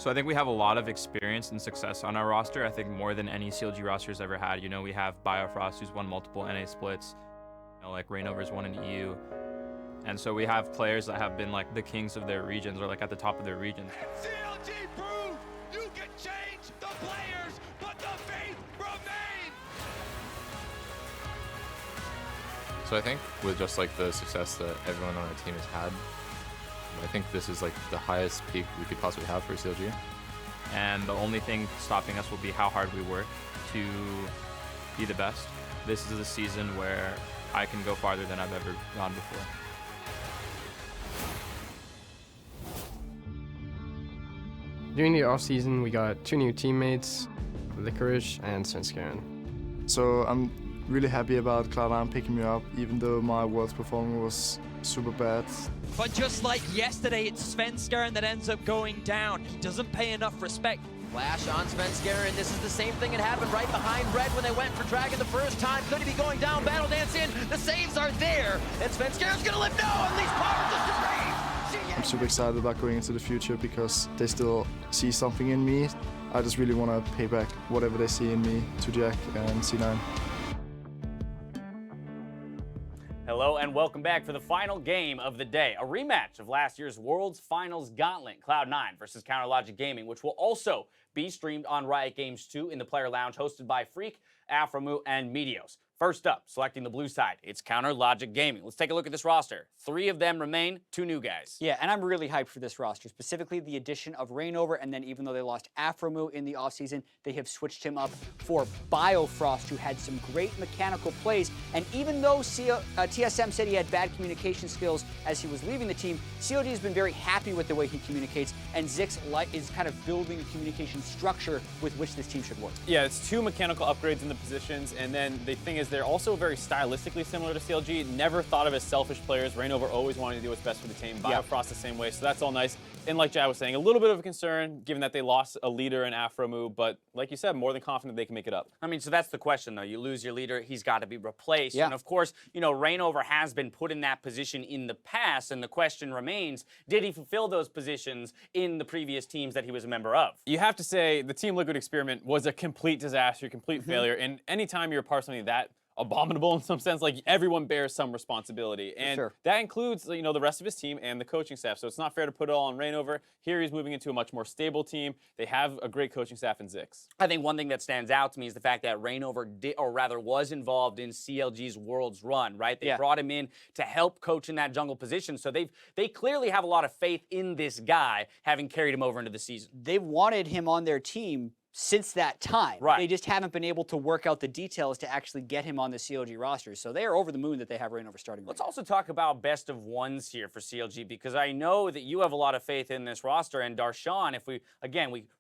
So I think we have a lot of experience and success on our roster. I think more than any CLG roster's ever had. You know, we have Biofrost, who's won multiple NA splits. You know, like Reignover's won in EU. And so we have players that have been like the kings of their regions or like at the top of their regions. CLG proved you can change the players, but the faith remains. So I think with just like the success that everyone on our team has had, I think this is like the highest peak we could possibly have for CLG. And the only thing stopping us will be how hard we work to be the best. This is a season where I can go farther than I've ever gone before. During the off-season, we got 2 new teammates, Licorice and Svenskeren. So I'm really happy about Cloud9 picking me up, even though my Worlds performance was super bad. But just like yesterday, it's Svenskeren that ends up going down. He doesn't pay enough respect. Flash on Svenskeren. This is the same thing that happened right behind Red when they went for Dragon the first time. Could he be going down? Battle Dance in. The saves are there. And Svenskeren's going to live. No, Unleash Power just to I'm super excited about going into the future because they still see something in me. I just really want to pay back whatever they see in me to Jack and C9. Hello and welcome back for the final game of the day. A rematch of last year's World's Finals Gauntlet, Cloud9 versus Counterlogic Gaming, which will also be streamed on Riot Games 2 in the Player Lounge, hosted by Freak, Aframu, and Meteos. First up, selecting the blue side, it's Counterlogic Gaming. Let's take a look at this roster. 3 of them remain, 2 new guys. Yeah, and I'm really hyped for this roster, specifically the addition of Reignover, and then even though they lost Aframu in the offseason, they have switched him up for Biofrost, who had some great mechanical plays. And even though TSM said he had bad communication skills as he was leaving the team, CLG has been very happy with the way he communicates, and Zixxay is kind of building a communication structure with which this team should work. Yeah, it's 2 mechanical upgrades in the positions, and then the thing is they're also very stylistically similar to CLG. Never thought of as selfish players. Reignover always wanted to do what's best for the team. Biofrost the same way, so that's all nice. And like Jad was saying, a little bit of a concern given that they lost a leader in Aframu, but like you said, more than confident they can make it up. I mean, so that's the question, though. You lose your leader, he's got to be replaced. Yeah. And of course, you know, Reignover has been put in that position in the past, and the question remains, did he fulfill those positions in the previous teams that he was a member of? You have to say the Team Liquid experiment was a complete disaster, complete failure, and anytime you're a part of something that abominable in some sense, like everyone bears some responsibility, and that includes, you know, the rest of his team and the coaching staff. So it's not fair to put it all on Reignover. Here he's moving into a much more stable team. They have a great coaching staff in Zix. I think one thing that stands out to me is the fact that Reignover was involved in CLG's Worlds run, right? They brought him in to help coach in that jungle position. So they clearly have a lot of faith in this guy, having carried him over into the season. They've wanted him on their team since that time. Right. They just haven't been able to work out the details to actually get him on the CLG roster. So they are over the moon that they have Reignover starting. Let's also talk about best of ones here for CLG, because I know that you have a lot of faith in this roster. And Darshan, if we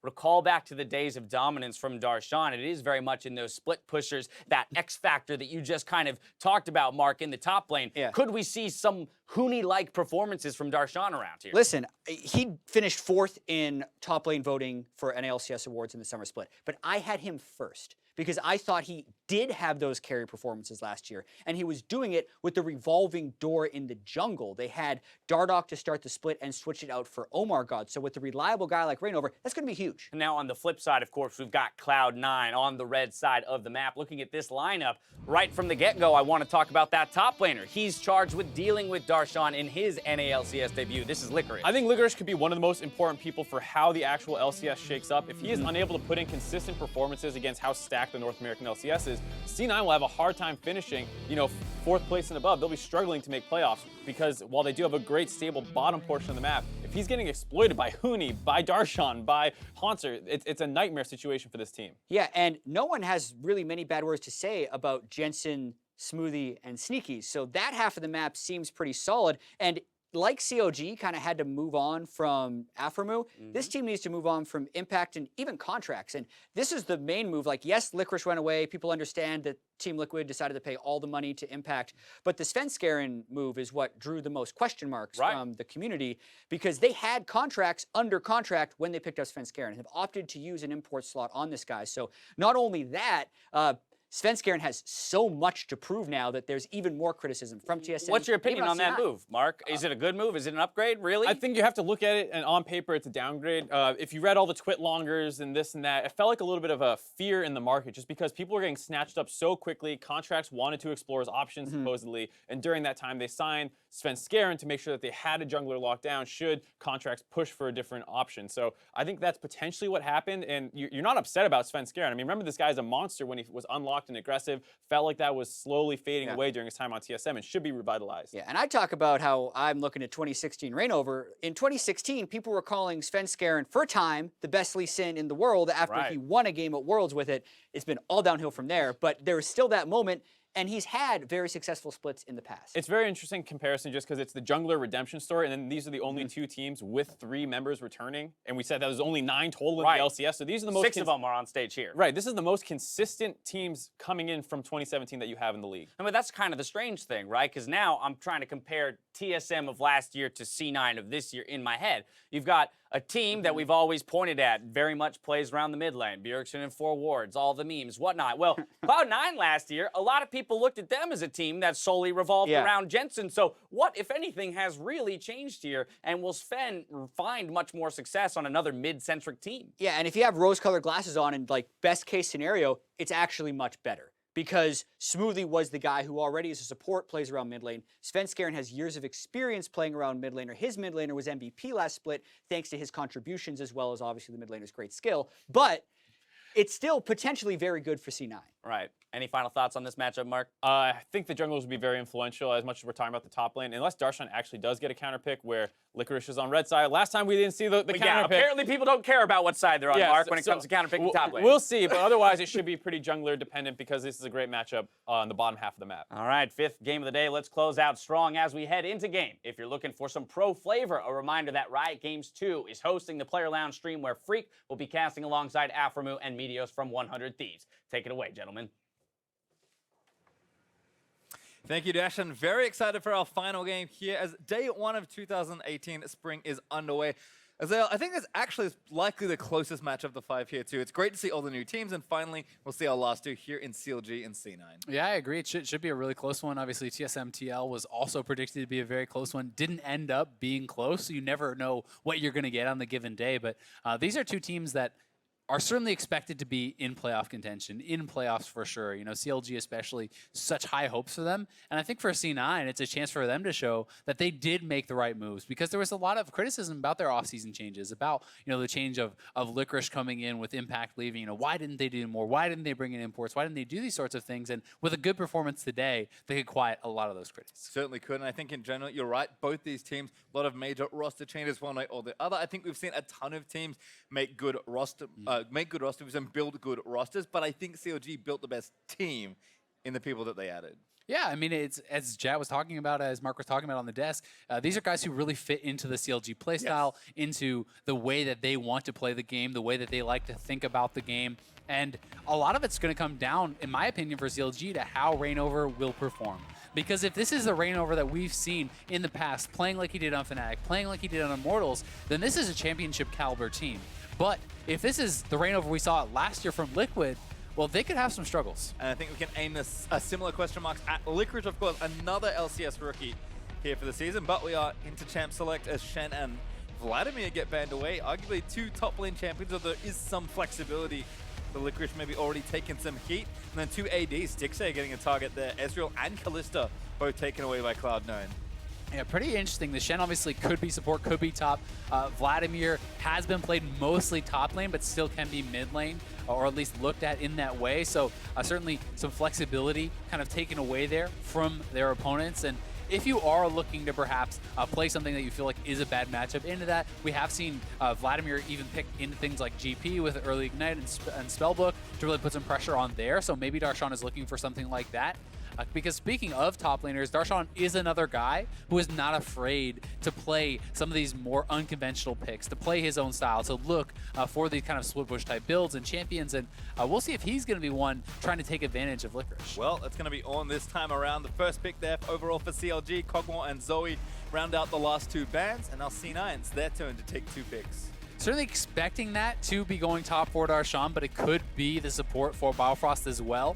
recall back to the days of dominance from Darshan, it is very much in those split pushers, that X factor that you just kind of talked about, Mark, in the top lane. Yeah. Could we see some Huhi-like performances from Darshan around here? Listen, he finished 4th in top lane voting for an LCS awards in the summer split, but I had him first because I thought he did have those carry performances last year, and he was doing it with the revolving door in the jungle. They had Dardoch to start the split and switch it out for Omar God. So with a reliable guy like Reignover, that's going to be huge. And now on the flip side, of course, we've got Cloud9 on the red side of the map. Looking at this lineup, right from the get-go, I want to talk about that top laner. He's charged with dealing with Darshan in his NALCS debut. This is Licorice. I think Licorice could be one of the most important people for how the actual LCS shakes up. If he is unable to put in consistent performances against how stacked the North American LCS is, C9 will have a hard time finishing, you know, 4th place and above. They'll be struggling to make playoffs because while they do have a great stable bottom portion of the map, if he's getting exploited by Huhi, by Darshan, by Haunter, it's a nightmare situation for this team. Yeah, and no one has really many bad words to say about Jensen, Smoothie, and Sneaky. So that half of the map seems pretty solid. And like CLG kind of had to move on from Aframu, this team needs to move on from Impact and even contracts. And this is the main move. Like, yes, Licorice went away. People understand that Team Liquid decided to pay all the money to Impact. But the Svenskeren move is what drew the most question marks from the community, because they had contracts under contract when they picked up Svenskeren and have opted to use an import slot on this guy. So not only that, Svenskeren has so much to prove now that there's even more criticism from TSM. What's your opinion even on that C9. move, Mark? Is it a good move? Is it an upgrade, really? I think you have to look at it, and on paper, it's a downgrade. If you read all the twit longers and this and that, it felt like a little bit of a fear in the market just because people were getting snatched up so quickly. Contracts wanted to explore his options, supposedly, and during that time, they signed Svenskeren to make sure that they had a jungler locked down should contracts push for a different option. So I think that's potentially what happened, and you're not upset about Svenskeren. I mean, remember, this guy's a monster when he was unlocked and aggressive. Felt like that was slowly fading away during his time on TSM and should be revitalized. Yeah, and I talk about how I'm looking at 2016 Reignover. In 2016, people were calling Svenskeren for time the best Lee Sin in the world after he won a game at Worlds with it. It's been all downhill from there, but there is still that moment, and he's had very successful splits in the past. It's very interesting comparison just because it's the jungler redemption story, and then these are the only two teams with 3 members returning, and we said that was only 9 total in the LCS, so these are the most... 6 of them are on stage here. Right, this is the most consistent teams coming in from 2017 that you have in the league. I mean, that's kind of the strange thing, right? Because now I'm trying to compare TSM of last year to C9 of this year in my head. You've got a team that we've always pointed at very much plays around the mid lane. Bjergsen and 4 wards, all the memes, whatnot. Well, Cloud9 last year, a lot of people looked at them as a team that solely revolved around Jensen. So what, if anything, has really changed here? And will Sven find much more success on another mid-centric team? Yeah, and if you have rose-colored glasses on and, like, best case scenario, it's actually much better. Because Smoothie was the guy who already as a support plays around mid lane. Svenskeren has years of experience playing around mid laner. His mid laner was MVP last split thanks to his contributions as well as obviously the mid laner's great skill. But it's still potentially very good for C9. Right. Any final thoughts on this matchup, Mark? I think the junglers will be very influential as much as we're talking about the top lane, unless Darshan actually does get a counter pick where Licorice is on red side. Last time we didn't see the counter pick. Apparently people don't care about what side they're on, Mark, when it comes to counter picking top lane. We'll see, but otherwise it should be pretty jungler dependent because this is a great matchup on the bottom half of the map. All right, 5th game of the day. Let's close out strong as we head into game. If you're looking for some pro flavor, a reminder that Riot Games 2 is hosting the Player Lounge stream where Freak will be casting alongside Aframu and Meteos from 100 Thieves. Take it away, gentlemen. Thank you, Darshan. Very excited for our final game here as day 1 of 2018 spring is underway. Azale, I think that's actually likely the closest match of the 5 here too. It's great to see all the new teams, and finally we'll see our last 2 here in CLG and C9. Yeah, I agree. It should be a really close one. Obviously, TSM TL was also predicted to be a very close one. Didn't end up being close, so you never know what you're going to get on the given day. But these are 2 teams that are certainly expected to be in playoff contention, in playoffs for sure. You know, CLG especially, such high hopes for them. And I think for C9, it's a chance for them to show that they did make the right moves, because there was a lot of criticism about their offseason changes, about, you know, the change of Licorice coming in with Impact leaving. You know, why didn't they do more? Why didn't they bring in imports? Why didn't they do these sorts of things? And with a good performance today, they could quiet a lot of those critics. Certainly could, and I think in general, you're right. Both these teams, a lot of major roster changes one way or the other. I think we've seen a ton of teams make good roster, rosters and build good rosters, but I think CLG built the best team in the people that they added. Yeah, I mean, it's as Jad was talking about, as Mark was talking about on the desk, these are guys who really fit into the CLG playstyle, into the way that they want to play the game, the way that they like to think about the game. And a lot of it's going to come down, in my opinion, for CLG to how Reignover will perform. Because if this is the Reignover that we've seen in the past, playing like he did on Fnatic, playing like he did on Immortals, then this is a championship caliber team. But if this is the Reignover we saw last year from Liquid, well, they could have some struggles. And I think we can aim a similar question marks at Licorice, of course, another LCS rookie here for the season. But we are into champ select as Shen and Vladimir get banned away. Arguably 2 top lane champions, so there is some flexibility. The Licorice maybe already taken some heat. And then 2 ADs, Stixxay getting a target there. Ezreal and Kalista both taken away by Cloud9. Yeah, pretty interesting. The Shen obviously could be support, could be top. Vladimir has been played mostly top lane, but still can be mid lane, or at least looked at in that way. So certainly some flexibility kind of taken away there from their opponents. And if you are looking to perhaps play something that you feel like is a bad matchup into that, we have seen Vladimir even pick into things like GP with early Ignite and Spellbook to really put some pressure on there. So maybe Darshan is looking for something like that. Because speaking of top laners, Darshan is another guy who is not afraid to play some of these more unconventional picks, to play his own style, to look for these kind of split push type builds and champions. And we'll see if he's going to be one trying to take advantage of Licorice. Well, it's going to be on this time around. The first pick there overall for CLG, Kog'Maw and Zoe round out the last 2 bans, and now C9's their turn to take 2 picks. certainly expecting that to be going top for Darshan, but it could be the support for Biofrost as well.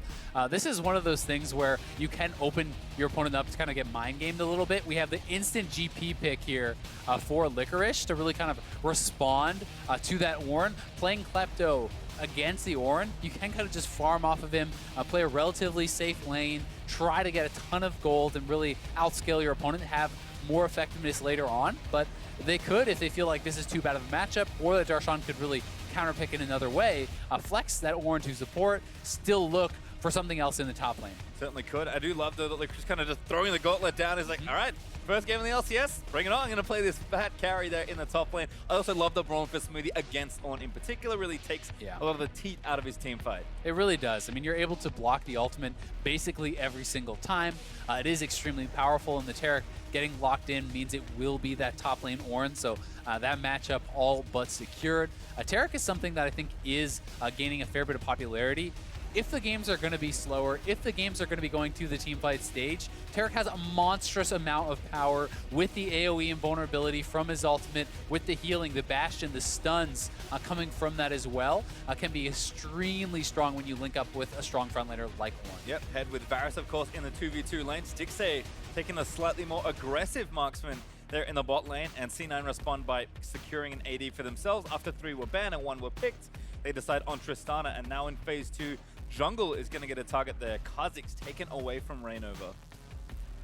This is one of those things where you can open your opponent up to kind of get mind gamed a little bit. We have the instant GP pick here for Licorice to really kind of respond to that Ornn. Playing Klepto against the Ornn, you can kind of just farm off of him, play a relatively safe lane, try to get a ton of gold and really outscale your opponent, have more effectiveness later on. But they could, if they feel like this is too bad of a matchup, or that Darshan could really counterpick in another way, flex that Ornn to support, still look for something else in the top lane. Certainly could. I do love though that Licorice kind of just throwing the gauntlet down. Is like, all right, first game in the LCS, bring it on. I'm going to play this fat carry there in the top lane. I also love the Braum for Smoothie against Ornn in particular. Really takes a lot of the teeth out of his team fight. It really does. I mean, you're able to block the ultimate basically every single time. It is extremely powerful, and the Taric getting locked in means it will be that top lane Ornn, so that matchup all but secured. Taric is something that I think is gaining a fair bit of popularity. If the games are going to be slower, if the games are going to be going to the teamfight stage, Taric has a monstrous amount of power with the AoE invulnerability from his ultimate, with the healing, the Bastion, the stuns coming from that as well. Can be extremely strong when you link up with a strong frontlaner like Ornn. Yep, head with Varus, of course, in the 2v2 lane. Stixxay taking a slightly more aggressive marksman there in the bot lane, and C9 respond by securing an AD for themselves. After 3 were banned and 1 were picked, they decide on Tristana, and now in phase 2, Jungle is going to get a target there. Kha'Zix's taken away from Reignover.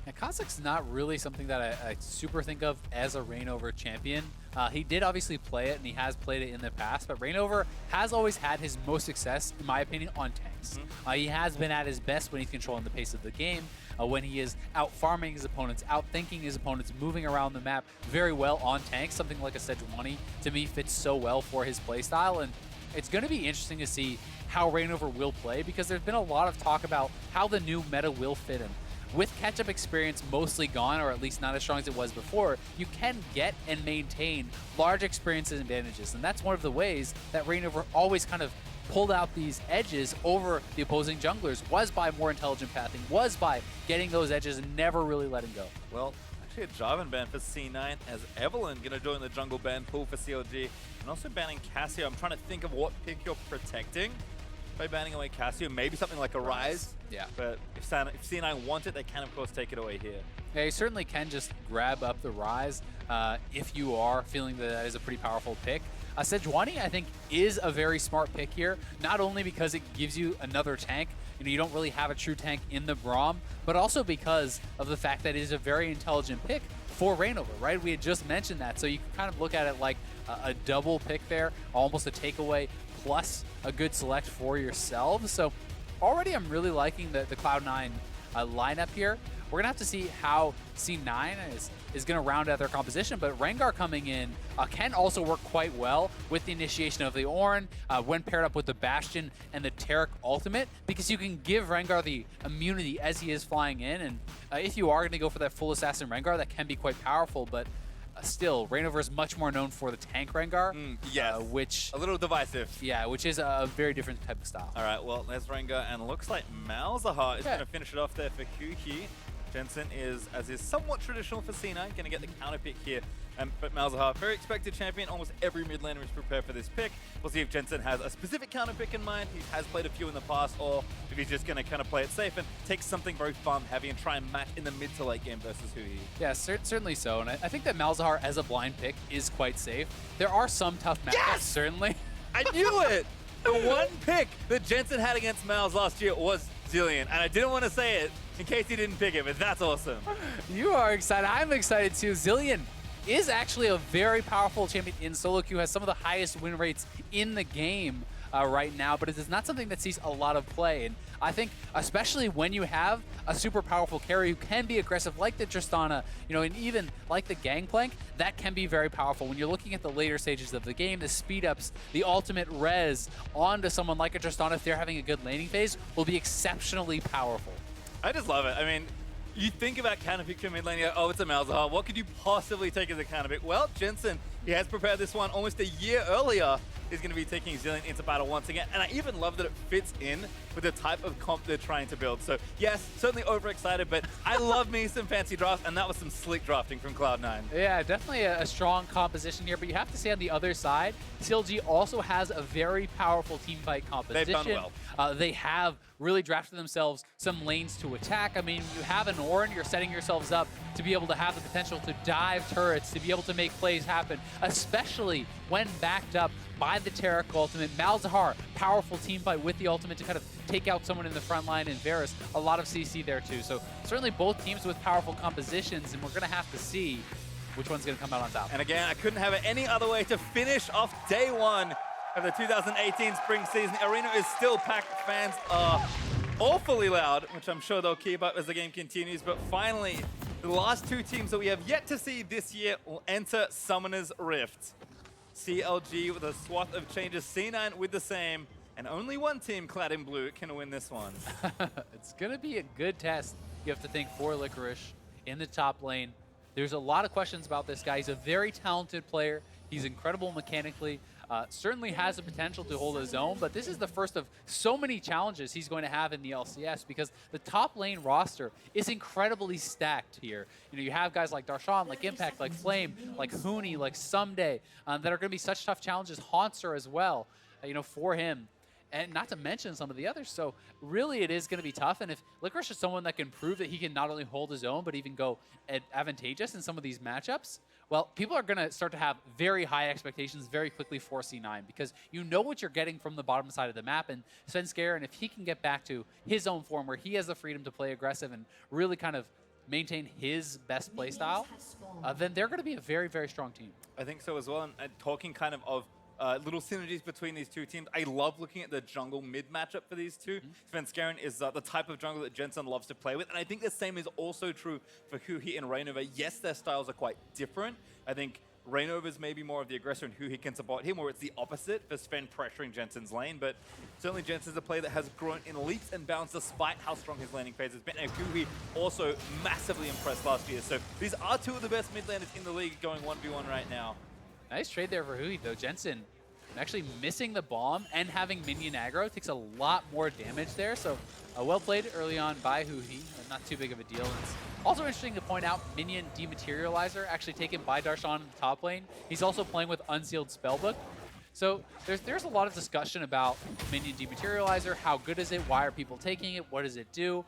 Yeah, Kha'Zix's not really something that I super think of as a Reignover champion. He did obviously play it, and he has played it in the past, but Reignover has always had his most success, in my opinion, on tanks. He has been at his best when he's controlling the pace of the game, when he is out farming his opponents, out thinking his opponents, moving around the map very well on tanks. Something like a Sejuani, to me, fits so well for his playstyle, and it's going to be interesting to see how Reignover will play, because there's been a lot of talk about how the new meta will fit him. With catch-up experience mostly gone, or at least not as strong as it was before, you can get and maintain large experiences and advantages, and that's one of the ways that Reignover always kind of pulled out these edges over the opposing junglers, was by more intelligent pathing, was by getting those edges and never really letting go. Well, actually a Jarvan ban for C9, as Evelyn going to join the jungle ban pool for CLG, and also banning Cassio. I'm trying to think of what pick you're protecting by banning away Cassio. Maybe something like a Rise. Yeah. But if C9 want it, they can, of course, take it away here. Yeah, you certainly can just grab up the Rise if you are feeling that that is a pretty powerful pick. Sejuani, I think, is a very smart pick here, not only because it gives you another tank. You don't really have a true tank in the Braum, but also because of the fact that it is a very intelligent pick for Reignover, right? We had just mentioned that, so you can kind of look at it like a double pick there, almost a takeaway plus a good select for yourselves. So already I'm really liking the Cloud9 lineup here. We're gonna have to see how C9 is gonna round out their composition, but Rengar coming in can also work quite well with the initiation of the Ornn when paired up with the Bastion and the Taric ultimate, because you can give Rengar the immunity as he is flying in, and if you are gonna go for that full assassin Rengar, that can be quite powerful, but still, Reignover is much more known for the tank Rengar. Yes, which a little divisive. Yeah, which is a very different type of style. All right, well, there's Rengar, and looks like Malzahar is going to finish it off there for Huhi. Jensen is, as is somewhat traditional for C9, going to get the counter pick here. But Malzahar, very expected champion. Almost every mid laner is prepared for this pick. We'll see if Jensen has a specific counter pick in mind. He has played a few in the past, or if he's just going to kind of play it safe and take something very farm heavy and try and match in the mid to late game versus Huhi. Yeah, certainly so. And I think that Malzahar as a blind pick is quite safe. There are some tough matchups, certainly. I knew it! The one pick that Jensen had against Malz last year was Zilean, and I didn't want to say it in case he didn't pick it, but that's awesome. You are excited. I'm excited too. Zilean is actually a very powerful champion in solo queue, has some of the highest win rates in the game right now, but it is not something that sees a lot of play. And I think especially when you have a super powerful carry who can be aggressive like the Tristana, and even like the Gangplank, that can be very powerful. When you're looking at the later stages of the game, the speed ups, the ultimate res onto someone like a Tristana, if they're having a good laning phase, will be exceptionally powerful. I just love it. I mean, you think about counter pick for mid lane, oh, it's a Malzahar. What could you possibly take as a counter pick? Well, Jensen, he has prepared this one almost a year earlier is going to be taking Zilean into battle once again. And I even love that it fits in with the type of comp they're trying to build. So yes, certainly overexcited, but I love me some fancy drafts, and that was some slick drafting from Cloud9. Yeah, definitely a strong composition here, but you have to say on the other side, CLG also has a very powerful team fight composition. They've done well. They have really drafted themselves some lanes to attack. I mean, you have an Ornn, you're setting yourselves up to be able to have the potential to dive turrets, to be able to make plays happen, especially when backed up by the Taric ultimate. Malzahar, powerful team fight with the ultimate to kind of take out someone in the front line, and Varus, a lot of CC there too. So certainly both teams with powerful compositions, and we're going to have to see which one's going to come out on top. And again, I couldn't have it any other way to finish off day one of the 2018 spring season. The arena is still packed. Fans are awfully loud, which I'm sure they'll keep up as the game continues. But finally, the last two teams that we have yet to see this year will enter Summoner's Rift. CLG with a swath of changes, C9 with the same, and only one team clad in blue can win this one. It's going to be a good test, you have to think, for Licorice in the top lane. There's a lot of questions about this guy. He's a very talented player. He's incredible mechanically. Certainly has the potential to hold his own, but this is the first of so many challenges he's going to have in the LCS because the top lane roster is incredibly stacked here. You know, you have guys like Darshan, like Impact, like Flame, like Huhi, like Someday, that are going to be such tough challenges. Haunter as well, you know, for him. And not to mention some of the others. So really it is going to be tough. And if Licorice is someone that can prove that he can not only hold his own, but even go advantageous in some of these matchups, well, people are going to start to have very high expectations very quickly for C9 because you know what you're getting from the bottom side of the map. And Svenskeren, if he can get back to his own form where he has the freedom to play aggressive and really kind of maintain his best play style, then they're going to be a very, very strong team. I think so as well. And talking kind of little synergies between these two teams. I love looking at the jungle mid matchup for these two. Svenskeren is the type of jungle that Jensen loves to play with, and I think the same is also true for Huhi and Reignover. Yes, their styles are quite different. I think Reignover's maybe more of the aggressor and Huhi can support him, or it's the opposite for Sven pressuring Jensen's lane, but certainly Jensen's a player that has grown in leaps and bounds despite how strong his laning phase has been, and Huhi also massively impressed last year. So these are two of the best mid laners in the league going 1v1 right now. Nice trade there for Huhi, though. Jensen actually missing the bomb and having minion aggro takes a lot more damage there. So well played early on by Huhi. Not too big of a deal. And it's also interesting to point out minion dematerializer actually taken by Darshan in the top lane. He's also playing with Unsealed Spellbook. So there's a lot of discussion about minion dematerializer. How good is it? Why are people taking it? What does it do?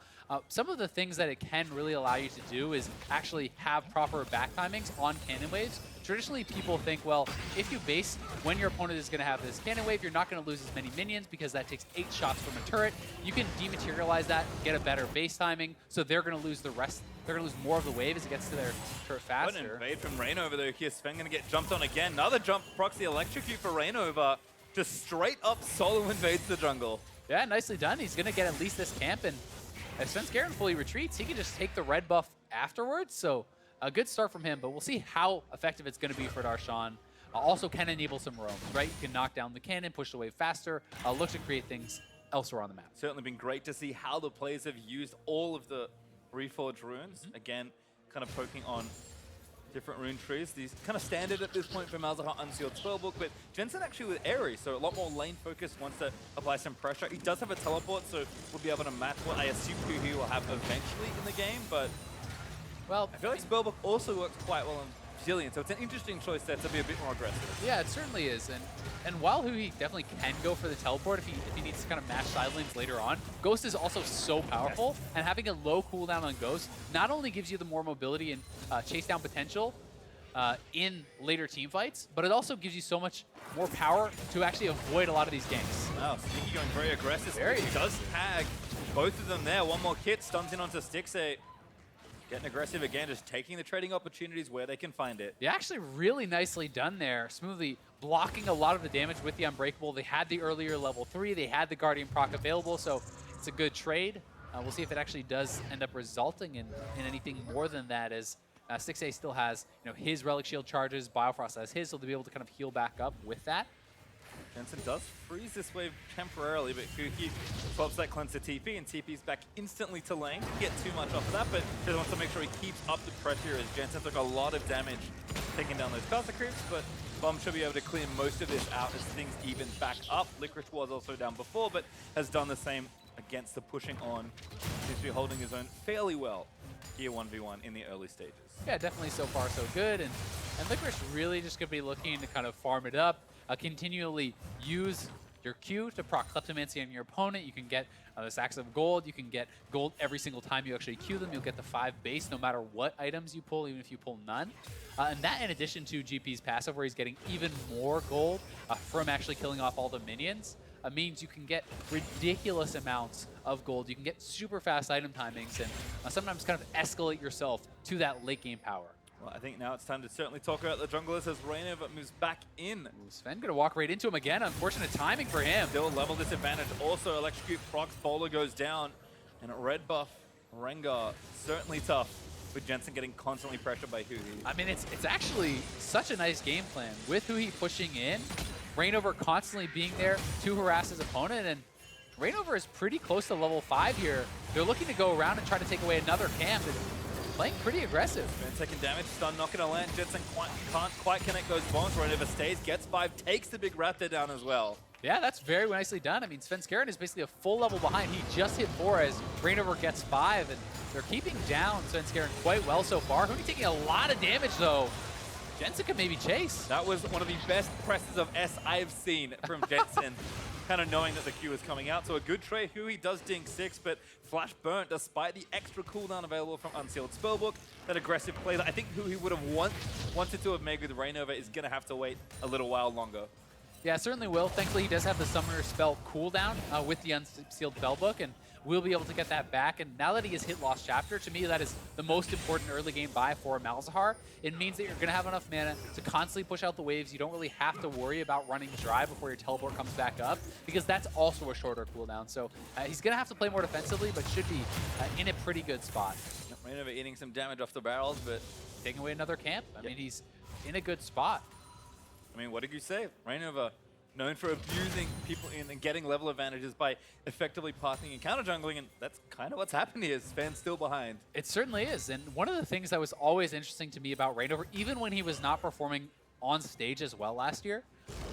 Some of the things that it can really allow you to do is actually have proper back timings on cannon waves. Traditionally, people think, well, if you base when your opponent is going to have this cannon wave, you're not going to lose as many minions because that takes 8 shots from a turret. You can dematerialize that, get a better base timing, so they're going to lose the rest. They're going to lose more of the wave as it gets to their turret faster. What an invade from Reignover there. Here, Sven going to get jumped on again. Another jump proxy electrocute for Reignover. Just straight up solo invades the jungle. Yeah, nicely done. He's going to get at least this camp, and if Svenskeren fully retreats, he can just take the red buff afterwards. So a good start from him, but we'll see how effective it's going to be for Darshan. Also can enable some roams, right? You can knock down the cannon, push the wave faster, look to create things elsewhere on the map. Certainly been great to see how the players have used all of the reforged runes. Again, kind of poking on different rune trees. These kind of standard at this point for Malzahar Unsealed Spellbook, but Jensen actually with Aerie, so a lot more lane focus wants to apply some pressure. He does have a teleport, so we'll be able to match what I assume Huhi will have eventually in the game, but well, I feel like Spellbook also works quite well on Zilean, so it's an interesting choice there to be a bit more aggressive. Yeah, it certainly is. And while Huhi definitely can go for the teleport if he needs to kind of mash side lanes later on, Ghost is also so powerful, and having a low cooldown on Ghost not only gives you the more mobility and chase down potential in later team fights, but it also gives you so much more power to actually avoid a lot of these ganks. Wow, Sneaky going very aggressive. He does tag both of them there. One more kit, stuns in onto Stixxay. Getting aggressive again, just taking the trading opportunities where they can find it. Yeah, actually really nicely done there. Smoothie blocking a lot of the damage with the Unbreakable. They had the earlier level 3, they had the Guardian proc available, so it's a good trade. We'll see if it actually does end up resulting in anything more than that, as Stixxay still has his Relic Shield charges, Biofrost has his, so they'll be able to kind of heal back up with that. Jensen does freeze this wave temporarily, but Huhi swaps that cleanser TP and TP's back instantly to lane. Didn't get too much off of that, but just wants to make sure he keeps up the pressure as Jensen took a lot of damage taking down those caster creeps, but Bomb should be able to clear most of this out as things even back up. Licorice was also down before, but has done the same against the pushing on. Seems to be holding his own fairly well here 1v1 in the early stages. Yeah, definitely so far so good. And Licorice really just going to be looking to kind of farm it up, continually use your Q to proc Kleptomancy on your opponent. You can get the stacks of gold. You can get gold every single time you actually Q them. You'll get the 5 base no matter what items you pull, even if you pull none. And that in addition to GP's passive, where he's getting even more gold from actually killing off all the minions, means you can get ridiculous amounts of gold. You can get super fast item timings and sometimes kind of escalate yourself to that late game power. Well, I think now it's time to certainly talk about the junglers as Reignover moves back in. Sven gonna walk right into him again. Unfortunate timing for him. Still level disadvantage. Also, Electrocute procs, Bowler goes down. And red buff, Rengar, certainly tough with Jensen getting constantly pressured by Huhi. I mean, it's actually such a nice game plan. With Huhi pushing in, Reignover constantly being there to harass his opponent, and Reignover is pretty close to level 5 here. They're looking to go around and try to take away another camp. Playing pretty aggressive. Been taking damage, stun not gonna land. Jensen can't quite connect those bombs. Reignover stays, gets 5, takes the big Raptor down as well. Yeah, that's very nicely done. I mean, Svenskeren is basically a full level behind. He just hit 4 as Reignover gets 5, and they're keeping down Svenskeren quite well so far. Huhi taking a lot of damage though. Jensen could maybe chase. That was one of the best presses of S I've seen from Jensen. Kind of knowing that the Q is coming out. So a good trade. Huhi does ding 6, but Flash burnt despite the extra cooldown available from Unsealed Spellbook. That aggressive play that I think Huhi would have wanted to have made with Reignover is going to have to wait a little while longer. Yeah, certainly will. Thankfully, he does have the Summoner Spell cooldown with the Unsealed Spellbook, and will be able to get that back. And now that he has hit Lost Chapter, to me, that is the most important early game buy for Malzahar. It means that you're going to have enough mana to constantly push out the waves. You don't really have to worry about running dry before your teleport comes back up, because that's also a shorter cooldown. So he's going to have to play more defensively, but should be in a pretty good spot. Reignover eating some damage off the barrels, but taking away another camp. I mean, he's in a good spot. I mean, what did you say? Reignover, known for abusing people in and getting level advantages by effectively pathing and counter jungling, and that's kind of what's happened here. Sven's still behind. It certainly is, and one of the things that was always interesting to me about Reignover, even when he was not performing on stage as well last year,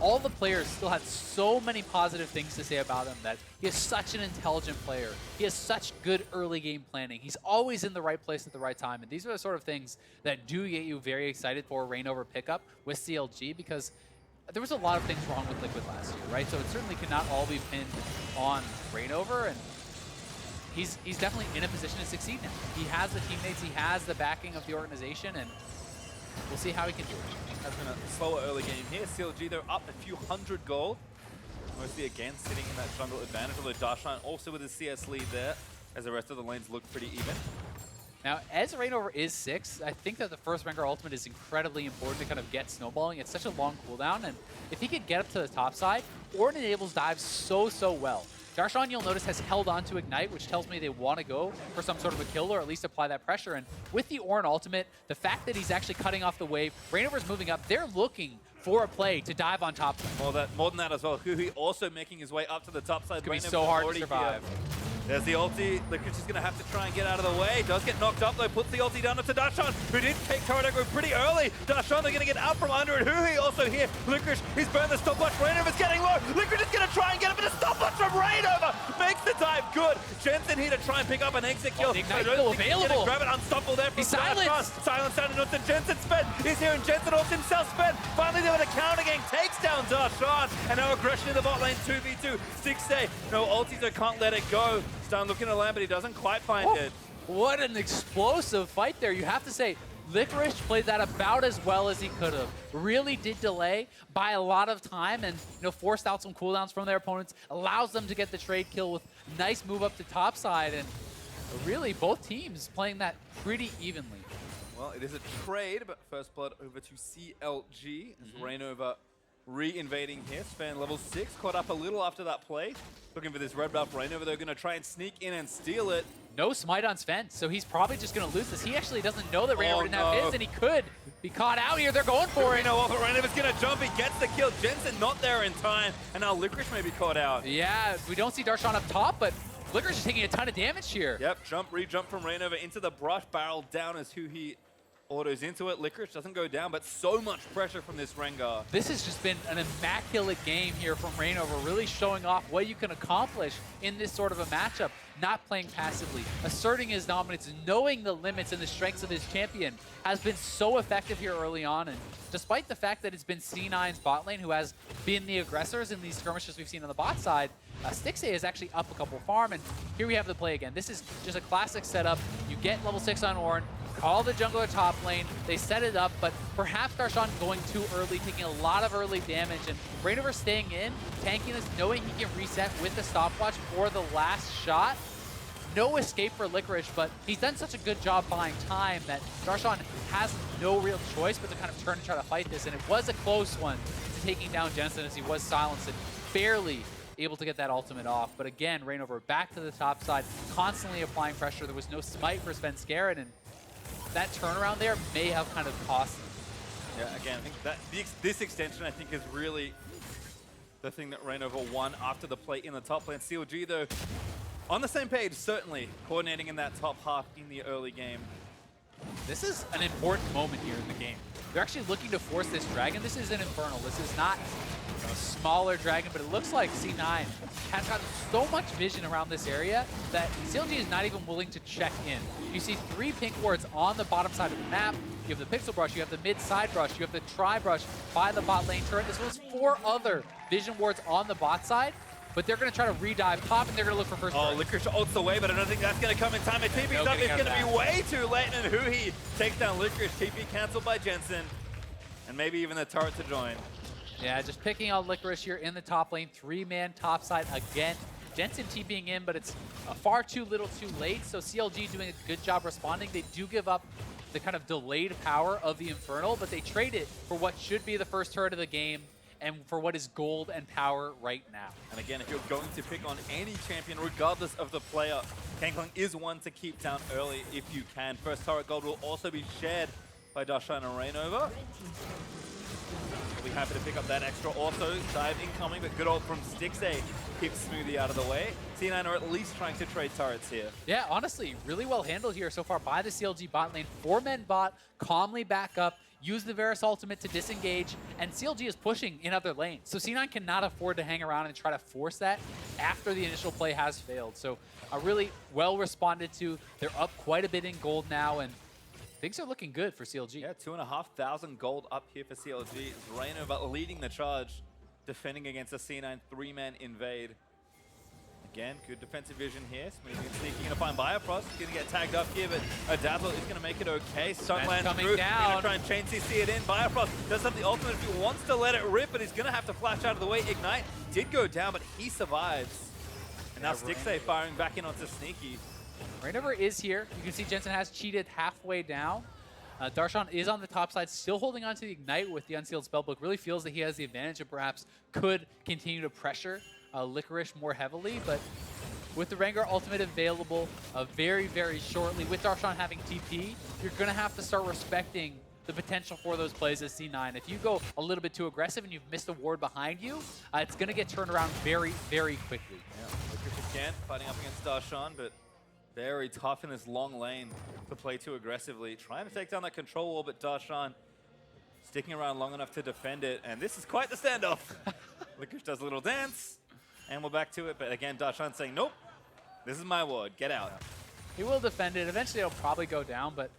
all the players still had so many positive things to say about him, that he is such an intelligent player. He has such good early game planning. He's always in the right place at the right time. And these are the sort of things that do get you very excited for a Reignover pickup with CLG, because there was a lot of things wrong with Liquid last year, right? So it certainly cannot all be pinned on Reignover, and he's definitely in a position to succeed now. He has the teammates, he has the backing of the organization, and we'll see how he can do it. Has been a slower early game here. CLG, they're up a few hundred gold. Mostly again sitting in that jungle advantage, although Darshan also with his CS lead there, as the rest of the lanes look pretty even. Now, as Reignover is 6, I think that the first Rengar ultimate is incredibly important to kind of get snowballing. It's such a long cooldown, and if he could get up to the top side, Ornn enables dives so well. Darshan, you'll notice, has held on to Ignite, which tells me they want to go for some sort of a kill or at least apply that pressure. And with the Ornn ultimate, the fact that he's actually cutting off the wave, Reignover's moving up, they're looking for a play to dive on top. More than that as well. Huhi also making his way up to the top side. It's going to be so hard to survive. There's the ulti. Licorice is going to have to try and get out of the way. Does get knocked up though. Puts the ulti down to Darshan, who did take turret aggro pretty early. Darshan, they're going to get out from under it. Huhi also here. Licorice, he's burned the stopwatch. Reignover's getting low. Licorice is going to try and get a bit of stopwatch from Reignover. Makes the dive good. Jensen here to try and pick up an exit kill. The Ignite still available. Grab it unstoppable there from He's silenced. Silence down to Jensen. Sven is here, and Jensen off himself. Sven finally there with a counter gang. Takes down Darshan. And now aggression in the bot lane. 2v2. Stixxay. No ulti, so can't let it go. Stun looking to land, but he doesn't quite find it. What an explosive fight there. You have to say, Licorice played that about as well as he could have. Really did delay by a lot of time and forced out some cooldowns from their opponents, allows them to get the trade kill with nice move up to top side, and really both teams playing that pretty evenly. Well, it is a trade, but first blood over to CLG as Reignover re-invading here. Sven level 6, caught up a little after that play. Looking for this red buff Reignover. They're going to try and sneak in and steal it. No smite on Sven, so he's probably just going to lose this. He actually doesn't know that Reignover didn't have his, and he could be caught out here. They're going for it. Reignover's going to jump. He gets the kill. Jensen not there in time, and now Licorice may be caught out. Yeah, we don't see Darshan up top, but Licorice is taking a ton of damage here. Yep, re-jump from Reignover into the brush barrel down as Huhi autos into it. Licorice doesn't go down, but so much pressure from this Rengar. This has just been an immaculate game here from Reignover, really showing off what you can accomplish in this sort of a matchup. Not playing passively, asserting his dominance, knowing the limits and the strengths of his champion has been so effective here early on. And despite the fact that it's been C9's bot lane who has been the aggressors in these skirmishes we've seen on the bot side, Stixxay is actually up a couple farm, and here we have the play again. This is just a classic setup. You get level 6 on Ornn, call the jungler top lane, they set it up, but perhaps Darshan going too early, taking a lot of early damage, and Reignover staying in, tanking this, knowing he can reset with the stopwatch for the last shot. No escape for Licorice, but he's done such a good job buying time that Darshan has no real choice but to kind of turn and try to fight this, and it was a close one to taking down Jensen as he was silenced and barely able to get that ultimate off. But again, Reignover back to the top side, constantly applying pressure. There was no smite for Svenskeren, and that turnaround there may have kind of cost him. Yeah, again, I think that this extension, I think, is really the thing that Reignover won after the play in the top lane. CLG, though, on the same page, certainly coordinating in that top half in the early game. This is an important moment here in the game. They're actually looking to force this dragon. This is an Infernal. This is not a smaller dragon, but it looks like C9 has gotten so much vision around this area that CLG is not even willing to check in. You see 3 pink wards on the bottom side of the map. You have the pixel brush, you have the mid side brush, you have the tri brush by the bot lane turret. This was 4 other vision wards on the bot side, but they're going to try to re-dive top, and they're going to look for first. Oh, Licorice ults away, but I don't think that's going to come in time. And TP's up, it's going to be way too late, and Huhi takes down Licorice. TP cancelled by Jensen, and maybe even the turret to join. Yeah, just picking out Licorice here in the top lane. 3-man top side again. Jensen TPing in, but it's far too little too late, so CLG doing a good job responding. They do give up the kind of delayed power of the Infernal, but they trade it for what should be the first turret of the game and for what is gold and power right now. And again, if you're going to pick on any champion, regardless of the player, Gangplank is one to keep down early if you can. First turret gold will also be shared by Darshan and Reignover. We'll be happy to pick up that extra also. Dive incoming, but good ult from Stixxay keeps Smoothie out of the way. C9 are at least trying to trade turrets here. Yeah, honestly, really well handled here so far by the CLG bot lane. 4-man bot, calmly back up, use the Varus ultimate to disengage, and CLG is pushing in other lanes. So C9 cannot afford to hang around and try to force that after the initial play has failed. So really well responded to. They're up quite a bit in gold now, and things are looking good for CLG. Yeah, 2,500 gold up here for CLG. Reignover leading the charge, defending against a C9 3-man invade. Again, good defensive vision here. Smoothie sneaking in to find Biofrost. Going to get tagged up here, but Dazzle is going to make it okay. Sunland through. Going to try and chain CC it in. Biofrost does have the ultimate if he wants to let it rip, but he's going to have to flash out of the way. Ignite did go down, but he survives. And now Stixxay firing back in onto Sneaky. Reignover is here. You can see Jensen has cheated halfway down. Darshan is on the top side, still holding on to the Ignite with the Unsealed Spellbook. Really feels that he has the advantage and perhaps could continue to pressure Licorice more heavily. But with the Rengar ultimate available very, very shortly, with Darshan having TP, you're going to have to start respecting the potential for those plays as C9. If you go a little bit too aggressive and you've missed a ward behind you, it's going to get turned around very, very quickly. Yeah, Licorice again fighting up against Darshan, but very tough in this long lane to play too aggressively. Trying to take down that control wall, but Darshan sticking around long enough to defend it. And this is quite the standoff. Licorice does a little dance, and we're back to it. But again, Darshan saying, nope, this is my ward, get out. He will defend it. Eventually it'll probably go down, but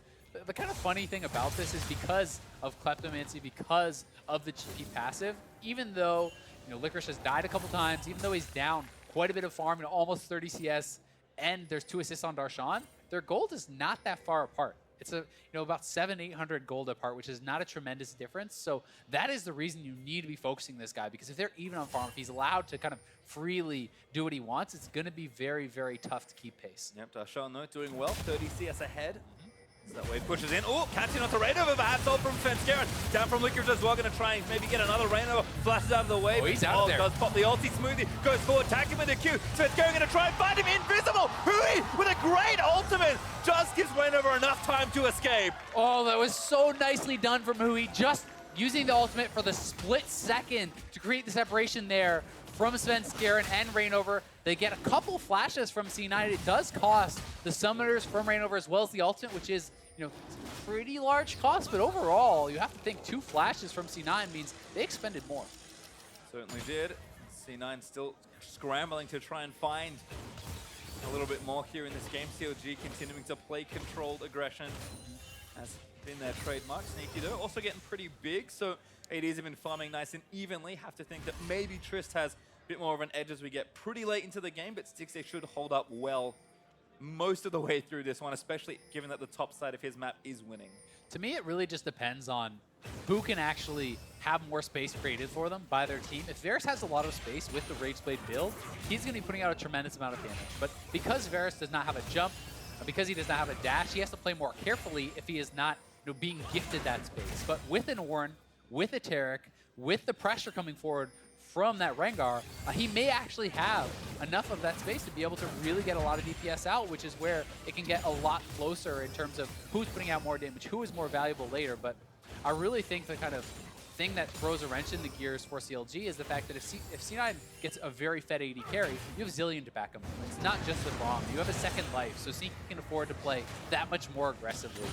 the kind of funny thing about this is because of Kleptomancy, because of the GP passive, even though Licorice has died a couple times, even though he's down quite a bit of farm, almost 30 CS, and there's 2 assists on Darshan, their gold is not that far apart. It's about 700-800 gold apart, which is not a tremendous difference. So that is the reason you need to be focusing this guy, because if they're even on farm, if he's allowed to kind of freely do what he wants, it's going to be very, very tough to keep pace. Yep, Darshan though doing well, 30 CS ahead. So that wave pushes in. Oh, catching onto Reignover, but that's all from Svenskeren. Down from Licorice as well, going to try and maybe get another Reignover. Flashes out of the way. Oh, he's out of there. Does pop the ulti. Smoothie goes forward, tag him in the queue. Svenskeren going to try and find him. Invisible! Huhi with a great ultimate. Just gives Reignover enough time to escape. Oh, that was so nicely done from Huhi. Just using the ultimate for the split second to create the separation there from Svenskeren and Reignover. They get a couple flashes from C9. It does cost the summoners from Reignover as well as the ultimate, which is pretty large cost, but overall, you have to think 2 flashes from C9 means they expended more. Certainly did. C9 still scrambling to try and find a little bit more here in this game. CLG continuing to play controlled aggression has been their trademark. Sneaky though, also getting pretty big, so ADs have been farming nice and evenly. Have to think that maybe Trist has a bit more of an edge as we get pretty late into the game, but Stixxay should hold up well most of the way through this one, especially given that the top side of his map is winning. To me, it really just depends on who can actually have more space created for them by their team. If Varus has a lot of space with the Rageblade build, he's going to be putting out a tremendous amount of damage. But because Varus does not have a jump, because he does not have a dash, he has to play more carefully if he is not being gifted that space. But with an Ornn, with a Taric, with the pressure coming forward from that Rengar, he may actually have enough of that space to be able to really get a lot of DPS out, which is where it can get a lot closer in terms of who's putting out more damage, who is more valuable later. But I really think the kind of thing that throws a wrench in the gears for CLG is the fact that if C9 gets a very fed AD carry, you have Zilean to back him. It's not just the Braum. You have a second life, so Sneaky can afford to play that much more aggressively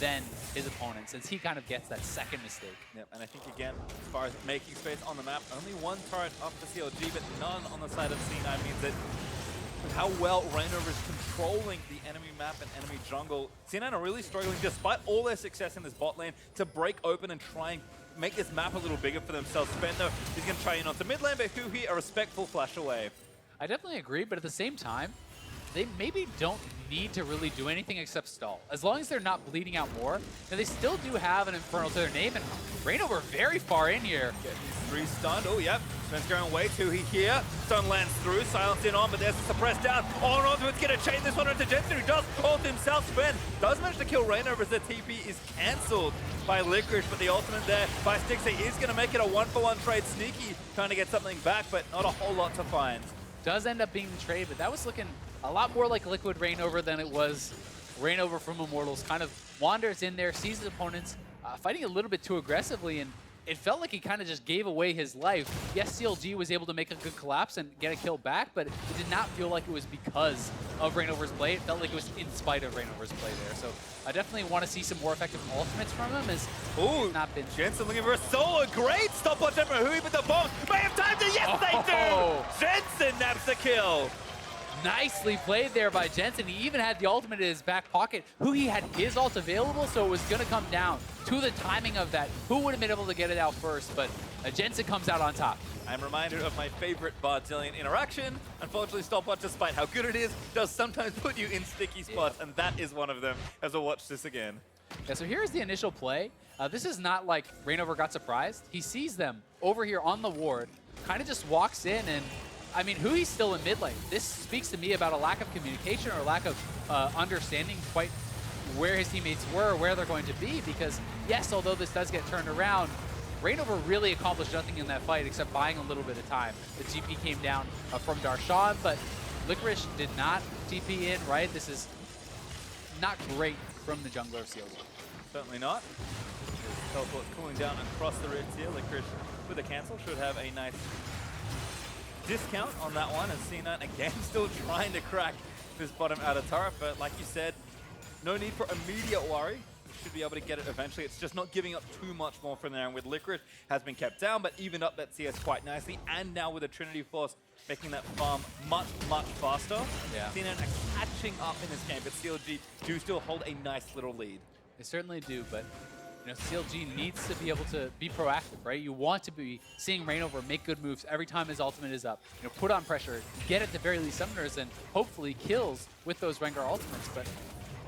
than his opponent, since he kind of gets that second mistake. Yep, and I think again, as far as making space on the map, only 1 turret up for CLG, but none on the side of C9 means that with how well Reignover is controlling the enemy map and enemy jungle, C9 are really struggling, despite all their success in this bot lane, to break open and try and make this map a little bigger for themselves. Spendo is going to try in onto mid lane, but Huhi a respectful flash away. I definitely agree, but at the same time, they maybe don't need to really do anything except stall. As long as they're not bleeding out more, they still do have an Infernal to their name, and Reignover very far in here. Get these 3 stunned. Oh, yep. Svenskeren waits. Huhi here. Stun lands through. Silence in on, but there's a suppress down. On onto it's going to chain this one into Jensen, who does ult himself. Sven does manage to kill Reignover as the TP is cancelled by Licorice, but the ultimate there by Stixxay is going to make it a 1-for-1 trade. Sneaky trying to get something back, but not a whole lot to find. Does end up being the trade, but that was looking a lot more like Liquid Reignover than it was Reignover from Immortals. Kind of wanders in there, sees his opponents fighting a little bit too aggressively, and it felt like he kind of just gave away his life. Yes, CLG was able to make a good collapse and get a kill back, but it did not feel like it was because of Reignover's play. It felt like it was in spite of Reignover's play there. So I definitely want to see some more effective ultimates from him, as ooh, not been. Jensen looking for a solo. Great stopwatch for Huhi, but the bombs may have time to. Yes, they do! Jensen naps the kill. Nicely played there by Jensen. He even had the ultimate in his back pocket. Huhi had his ult available, so it was going to come down to the timing of that. Who would have been able to get it out first? But Jensen comes out on top. I'm reminded of my favorite Bard-Zilean interaction. Unfortunately, stopwatch, despite how good it is, does sometimes put you in sticky spots, and that is one of them as I watch this again. Yeah, so here's the initial play. This is not like Reignover got surprised. He sees them over here on the ward, kind of just walks in, and I mean, Huhi's still in mid lane. This speaks to me about a lack of communication or a lack of understanding quite where his teammates were, where they're going to be, because yes, although this does get turned around, Reignover really accomplished nothing in that fight except buying a little bit of time. The TP came down from Darshan, but Licorice did not TP in, right? This is not great from the jungler of CLG. Certainly not. Teleport's cooling down across the red tier. Licorice with a cancel should have a nice discount on that one, and C9 again still trying to crack this bottom outer turret, but like you said, no need for immediate worry. We should be able to get it eventually. It's just not giving up too much more from there, and with Licorice has been kept down, but evened up that CS quite nicely, and now with a Trinity Force making that farm much, much faster. Yeah. C9 are catching up in this game, but CLG do still hold a nice little lead. They certainly do, but CLG needs to be able to be proactive, right? You want to be seeing Reignover make good moves every time his ultimate is up. Put on pressure, get at the very least summoners, and hopefully kills with those Rengar ultimates. But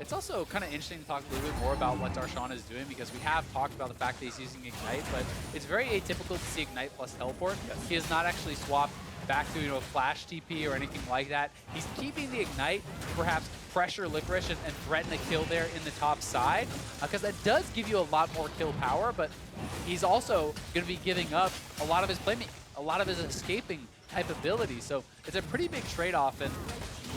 it's also kind of interesting to talk a little bit more about what Darshan is doing, because we have talked about the fact that he's using Ignite, but it's very atypical to see Ignite plus Teleport. Yes. He has not actually swapped back to a flash TP or anything like that. He's keeping the Ignite to perhaps pressure Licorice and threaten a kill there in the top side, because that does give you a lot more kill power, but he's also going to be giving up a lot of his playmaking, a lot of his escaping type ability. So it's a pretty big trade-off, and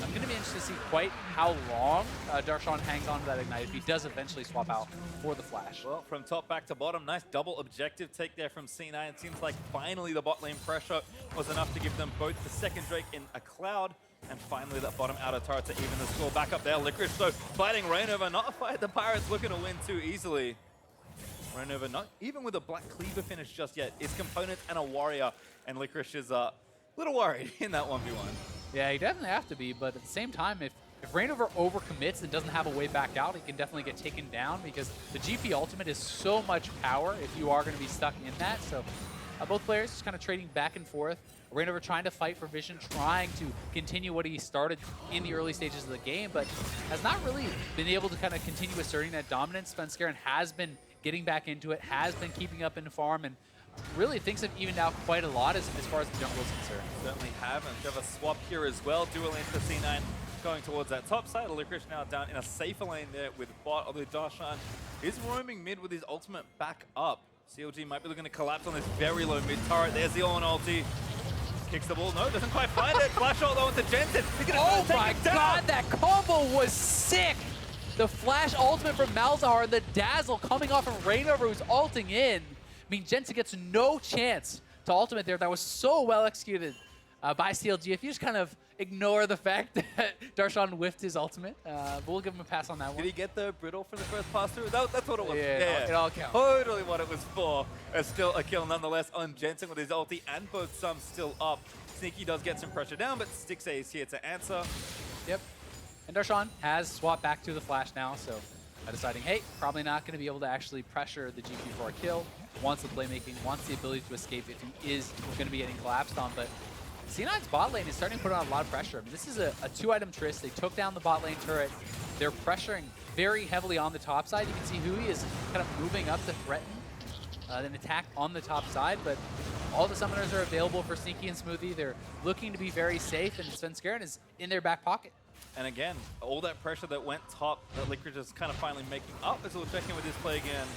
I'm going to be interested to see quite how long Darshan hangs on to that Ignite if he does eventually swap out for the flash. Well, from top back to bottom, nice double objective take there from C9. It seems like finally the bot lane pressure was enough to give them both the second Drake in a Cloud. And finally, that bottom outer turret to even the score back up there. Licorice, though, fighting Reignover. Not a fight the Pirates looking to win too easily. Reignover, not even with a Black Cleaver finish just yet. It's components and a warrior. And Licorice is a little worried in that 1v1. Yeah, you definitely have to be, but at the same time, if Reignover overcommits and doesn't have a way back out, he can definitely get taken down because the GP ultimate is so much power if you are going to be stuck in that. So both players just kind of trading back and forth. Reignover trying to fight for vision, trying to continue what he started in the early stages of the game, but has not really been able to kind of continue asserting that dominance. Svenskeren has been getting back into it, has been keeping up in farm, and really things have evened out quite a lot as far as the jungle is concerned. Certainly have, and we have a swap here as well. Dual lane for C9 going towards that top side. Licorice now down in a safer lane there with bot, although Darshan is roaming mid with his ultimate back up. CLG might be looking to collapse on this very low mid turret. There's the Ornn ulti. Kicks the ball. No, doesn't quite find it. Flash ult though into Jensen. Oh my god, that combo was sick! The flash ultimate from Malzahar, the dazzle coming off of Reignover who's ulting in. I mean, Jensen gets no chance to ultimate there. That was so well executed by CLG. If you just kind of ignore the fact that Darshan whiffed his ultimate, but we'll give him a pass on that one. Did he get the brittle for the first pass through? That's what it was. Yeah, it all counts. Totally what it was for. Still a kill nonetheless on Jensen with his ulti and both sums still up. Sneaky does get some pressure down, but Stixxay is here to answer. Yep. And Darshan has swapped back to the flash now, so deciding, hey, probably not going to be able to actually pressure the GP for a kill. Wants the playmaking, wants the ability to escape if he is going to be getting collapsed on, but C9's bot lane is starting to put on a lot of pressure. I mean, this is a 2-item Trist. They took down the bot lane turret. They're pressuring very heavily on the top side. You can see Huhi is kind of moving up to threaten an attack on the top side, but all the summoners are available for Sneaky and Smoothie. They're looking to be very safe, and Svenskeren is in their back pocket. And again, all that pressure that went top, that Licorice is kind of finally making up as we'll check in with this play again.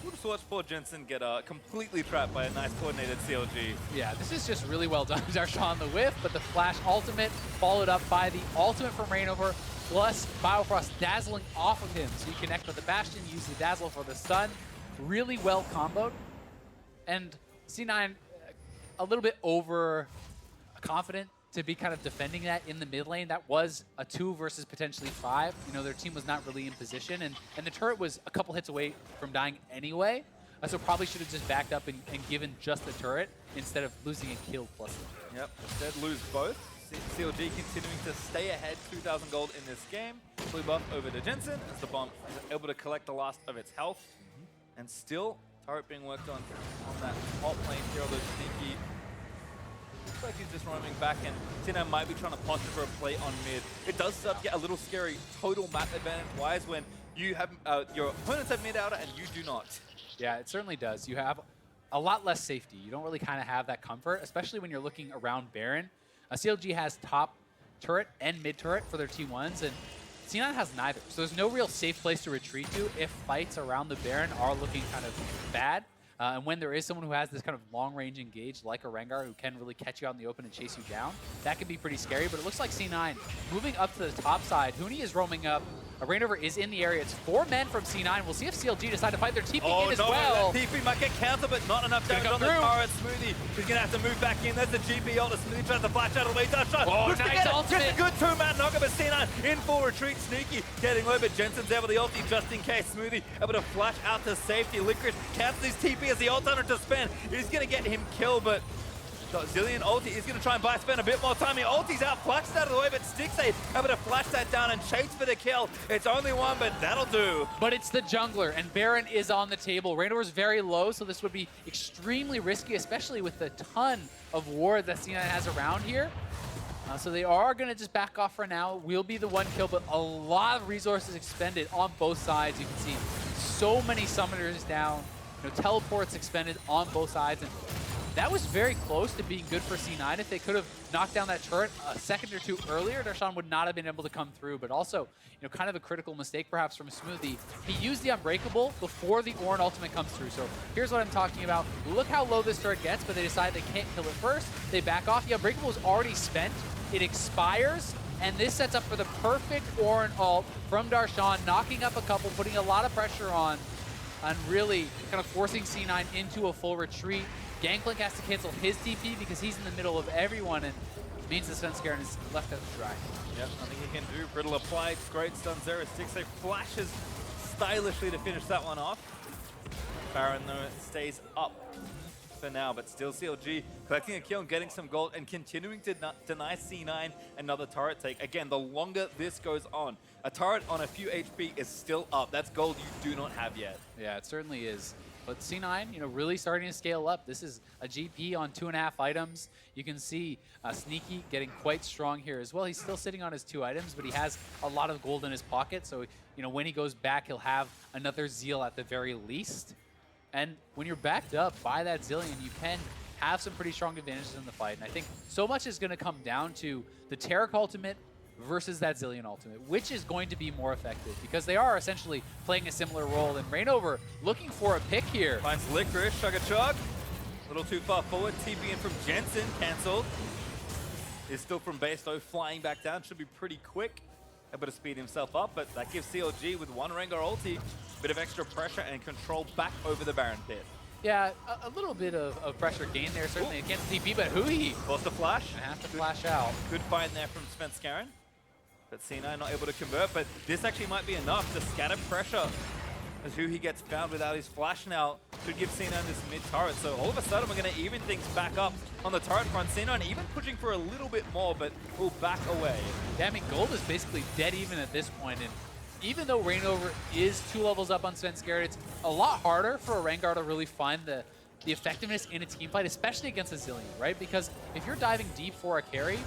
Would have watched poor Jensen get completely trapped by a nice coordinated CLG. Yeah, this is just really well done. Darshan the whiff, but the flash ultimate followed up by the ultimate from Reignover, plus Biofrost dazzling off of him. So you connect with the Bastion, use the dazzle for the stun. Really well comboed. And C9 a little bit over confident to be kind of defending that in the mid lane. That was a 2 versus potentially 5. You know, their team was not really in position, and the turret was a couple hits away from dying anyway. So probably should have just backed up and given just the turret instead of losing a kill plus. Yep, instead lose both. CLG continuing to stay ahead, 2,000 gold in this game. Blue buff over to Jensen as the bomb is able to collect the last of its health. And still, turret being worked on that top lane here, although Sneaky looks like he's just roaming back, and C9 might be trying to posture for a play on mid. It does start to get a little scary total map advantage-wise when you have your opponents have mid outer and you do not. Yeah, it certainly does. You have a lot less safety. You don't really kind of have that comfort, especially when you're looking around Baron. CLG has top turret and mid turret for their T1s, and C9 has neither. So there's no real safe place to retreat to if fights around the Baron are looking kind of bad. And when there is someone who has this kind of long-range engage, like a Rengar, who can really catch you out in the open and chase you down, that can be pretty scary. But it looks like C9 moving up to the top side. Huhi is roaming up. Reignover is in the area. It's 4 men from C9. We'll see if CLG decide to fight their TP in as well. That TP might get countered, but not enough damage on the turret. Smoothie is going to have to move back in. There's the GP ult. Smoothie tries to flash out of the way. Darshan looks nice to get ultimate. Just a good 2-man knocker, but C9 in full retreat. Sneaky getting low, but Jensen's there with the ulti just in case. Smoothie able to flash out to safety. Licorice counts his TP as the ult under to spend. He's going to get him killed, but Zilean ulti is going to try and buy Sven a bit more time. He ulti's out, flashes out of the way, but Stixxay able to flash that down and chase for the kill. It's only one, but that'll do. But it's the jungler, and Baron is on the table. Reignover's very low, so this would be extremely risky, especially with the ton of ward that C9 has around here. So they are going to just back off for now. Will be the one kill, but a lot of resources expended on both sides. You can see so many summoners down, teleports expended on both sides, and that was very close to being good for C9. If they could have knocked down that turret a second or two earlier, Darshan would not have been able to come through. But also, kind of a critical mistake perhaps from Smoothie. He used the Unbreakable before the Ornn ultimate comes through. So here's what I'm talking about. Look how low this turret gets, but they decide they can't kill it first. They back off. The Unbreakable is already spent. It expires, and this sets up for the perfect Ornn ult from Darshan, knocking up a couple, putting a lot of pressure on, and really kind of forcing C9 into a full retreat. Gangplank has to cancel his TP because he's in the middle of everyone, and means the Svenskeren is left out to dry. Yep, nothing he can do. Brittle applied, great stun there. Stixxay flashes stylishly to finish that one off. Baron though stays up for now, but still CLG collecting a kill and getting some gold and continuing to deny C9 another turret take. Again, the longer this goes on, a turret on a few HP is still up. That's gold you do not have yet. Yeah, it certainly is. But C9, you know, really starting to scale up. This is a GP on 2.5 items. You can see Sneaky getting quite strong here as well. He's still sitting on his 2 items, but he has a lot of gold in his pocket. So, you know, when he goes back, he'll have another Zeal at the very least. And when you're backed up by that Zilean, you can have some pretty strong advantages in the fight. And I think so much is going to come down to the Taric ultimate versus that Zilean ultimate, which is going to be more effective because they are essentially playing a similar role. And Reignover looking for a pick here. Finds Licorice, chug. A little too far forward. TP in from Jensen, cancelled. Is still from base though, flying back down. Should be pretty quick. Able to speed himself up, but that gives CLG with one Rengar ulti a bit of extra pressure and control back over the Baron pit. Yeah, a little bit of pressure gain there, certainly against TP, but Huhi forced to flash. And has to flash out. Good find there from Svenskeren. But C9 not able to convert, but this actually might be enough to scatter pressure as Huhi gets found without his flash now. Should give C9 this mid turret. So all of a sudden we're going to even things back up on the turret front. C9 even pushing for a little bit more, but will back away. Yeah, I mean, gold is basically dead even at this point. And even though Reignover is 2 levels up on Svenskeren, it's a lot harder for a Rengar to really find the effectiveness in a team fight, especially against a Zilean, right? Because if you're diving deep for a carry,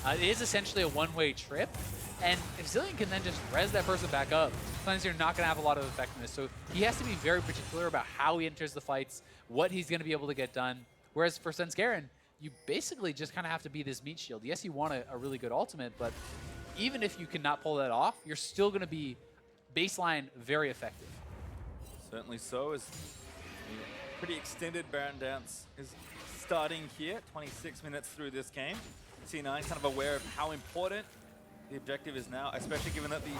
it is essentially a one-way trip. And if Zilean can then just res that person back up, sometimes you're not going to have a lot of effectiveness. So he has to be very particular about how he enters the fights, what he's going to be able to get done. Whereas for Svenskeren, you basically just kind of have to be this meat shield. Yes, you want a really good ultimate, but even if you cannot pull that off, you're still going to be baseline very effective. Certainly so, as a pretty extended Baron dance is starting here, 26 minutes through this game. C9 kind of aware of how important the objective is now, especially given that the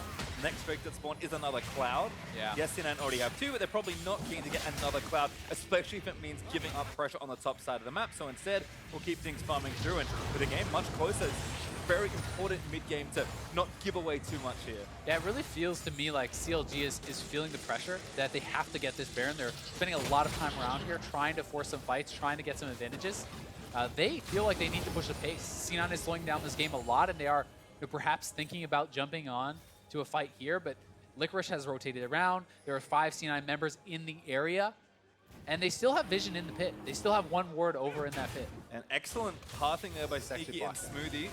next break that spawned is another Cloud. Yeah. Yes, C9 already have 2, but they're probably not keen to get another Cloud, especially if it means giving up pressure on the top side of the map. So instead, we'll keep things farming through, and with the game much closer, very important mid-game to not give away too much here. Yeah, it really feels to me like CLG is feeling the pressure that they have to get this Baron. They're spending a lot of time around here trying to force some fights, trying to get some advantages. They feel like they need to push the pace. C9 is slowing down this game a lot, and they are perhaps thinking about jumping on to a fight here, but Licorice has rotated around. There are 5 C9 members in the area, and they still have vision in the pit. They still have one ward over in that pit. An excellent pathing there by Sneaky and Smoothie.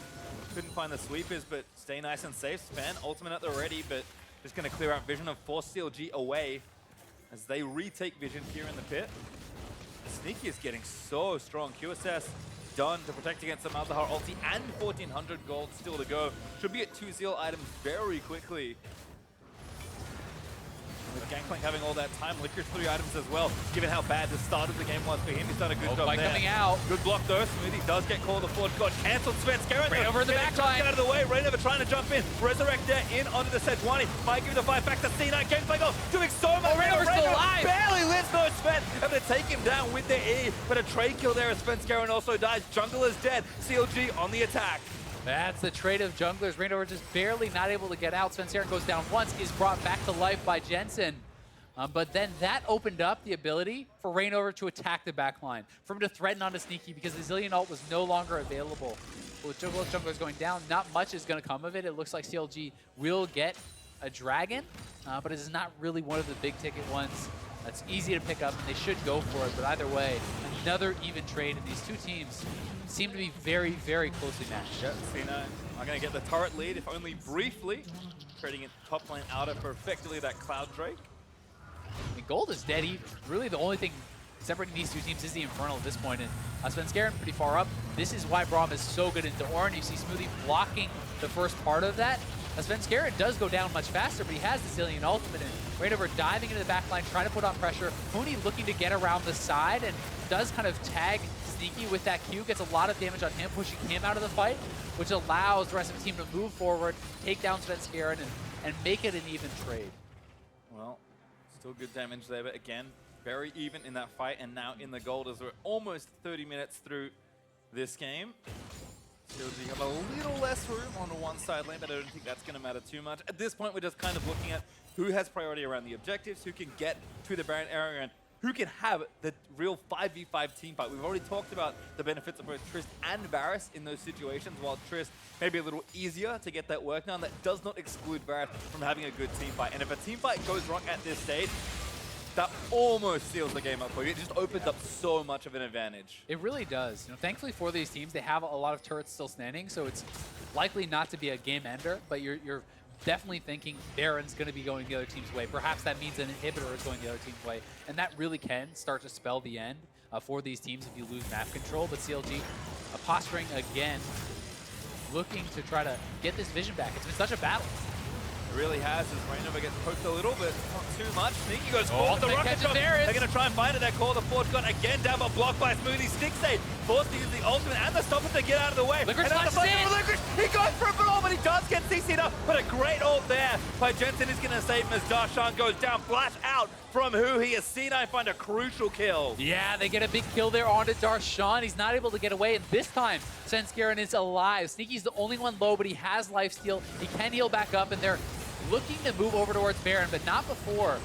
Couldn't find the sweepers, but stay nice and safe. Sven, ultimate at the ready, but just going to clear out vision and force CLG away as they retake vision here in the pit. Sneaky is getting so strong. QSS done to protect against the Malzahar ulti and 1400 gold still to go. Should be at 2 Zeal items very quickly. With Gangplank having all that time, Licorice 3 items as well. Given how bad the start of the game was for him, he's done a good job there. Coming out. Good block though. Smoothie does get called. The Forge God cancelled. Svenskeren Reignover in the back line. Get out of the way. Reignover trying to jump in. Resurrect there in onto the Sejuani. Might give the fight back to C9. Gangplank off. Doing so much. Reignover's still alive. Barely lives though. Sven able to take him down with the E. But a trade kill there as Svenskeren also dies. Jungle is dead. CLG on the attack. That's the trade of junglers. Reignover just barely not able to get out. Svenskeren goes down once, is brought back to life by Jensen. But then that opened up the ability for Reignover to attack the backline, for him to threaten onto Sneaky because the Zilean ult was no longer available. With junglers going down, not much is going to come of it. It looks like CLG will get a dragon, but it is not really one of the big ticket ones. That's easy to pick up, and they should go for it. But either way, another even trade, and these two teams seem to be very, very closely matched. Yeah, C9 are going to get the turret lead, if only briefly, trading it top lane outer for effectively that Cloud Drake. I mean, gold is dead even. Really, the only thing separating these two teams is the Infernal at this point. And Svenskeren pretty far up. This is why Braum is so good into Ornn. You see Smoothie blocking the first part of that. Svenskeren does go down much faster, but he has the Zilean ultimate. And Reignover diving into the backline, trying to put on pressure. Huhi looking to get around the side and does kind of tag Sneaky with that Q. Gets a lot of damage on him, pushing him out of the fight, which allows the rest of the team to move forward, take down Svenskeren, and make it an even trade. Well, still good damage there, but again, very even in that fight, and now in the gold as we're almost 30 minutes through this game. CLG have a little less room on the one side lane, but I don't think that's going to matter too much. At this point, we're just kind of looking at who has priority around the objectives, who can get to the Baron area, and who can have the real 5v5 team fight. We've already talked about the benefits of both Trist and Varus in those situations, while Trist may be a little easier to get that work done. That does not exclude Varus from having a good team fight. And if a team fight goes wrong at this stage, that almost seals the game up for you. It just opens up so much of an advantage. It really does. You know, thankfully for these teams, they have a lot of turrets still standing, so it's likely not to be a game ender, but you're definitely thinking Baron's going to be going the other team's way. Perhaps that means an inhibitor is going the other team's way, and that really can start to spell the end for these teams if you lose map control. But CLG posturing again, looking to try to get this vision back. It's been such a battle. It really has, as Reignover gets poked a little bit, not too much. Sneaky goes forward with the rocket shot. They're going to try and find it. That call, the forward gun again down, but blocked by Smoothie. Stixxay forced to use the ultimate and the stopper to get out of the way. Licorice and Licorice, he goes for it all, but he does get CC'd up. But a great ult there by Jensen is going to save him as Darshan goes down. Flash out from Huhi as C9 find a crucial kill. Yeah, they get a big kill there onto Darshan. He's not able to get away, and this time Svenskeren is alive. Sneaky's the only one low, but he has lifesteal. He can heal back up, and they're looking to move over towards Baron, but not before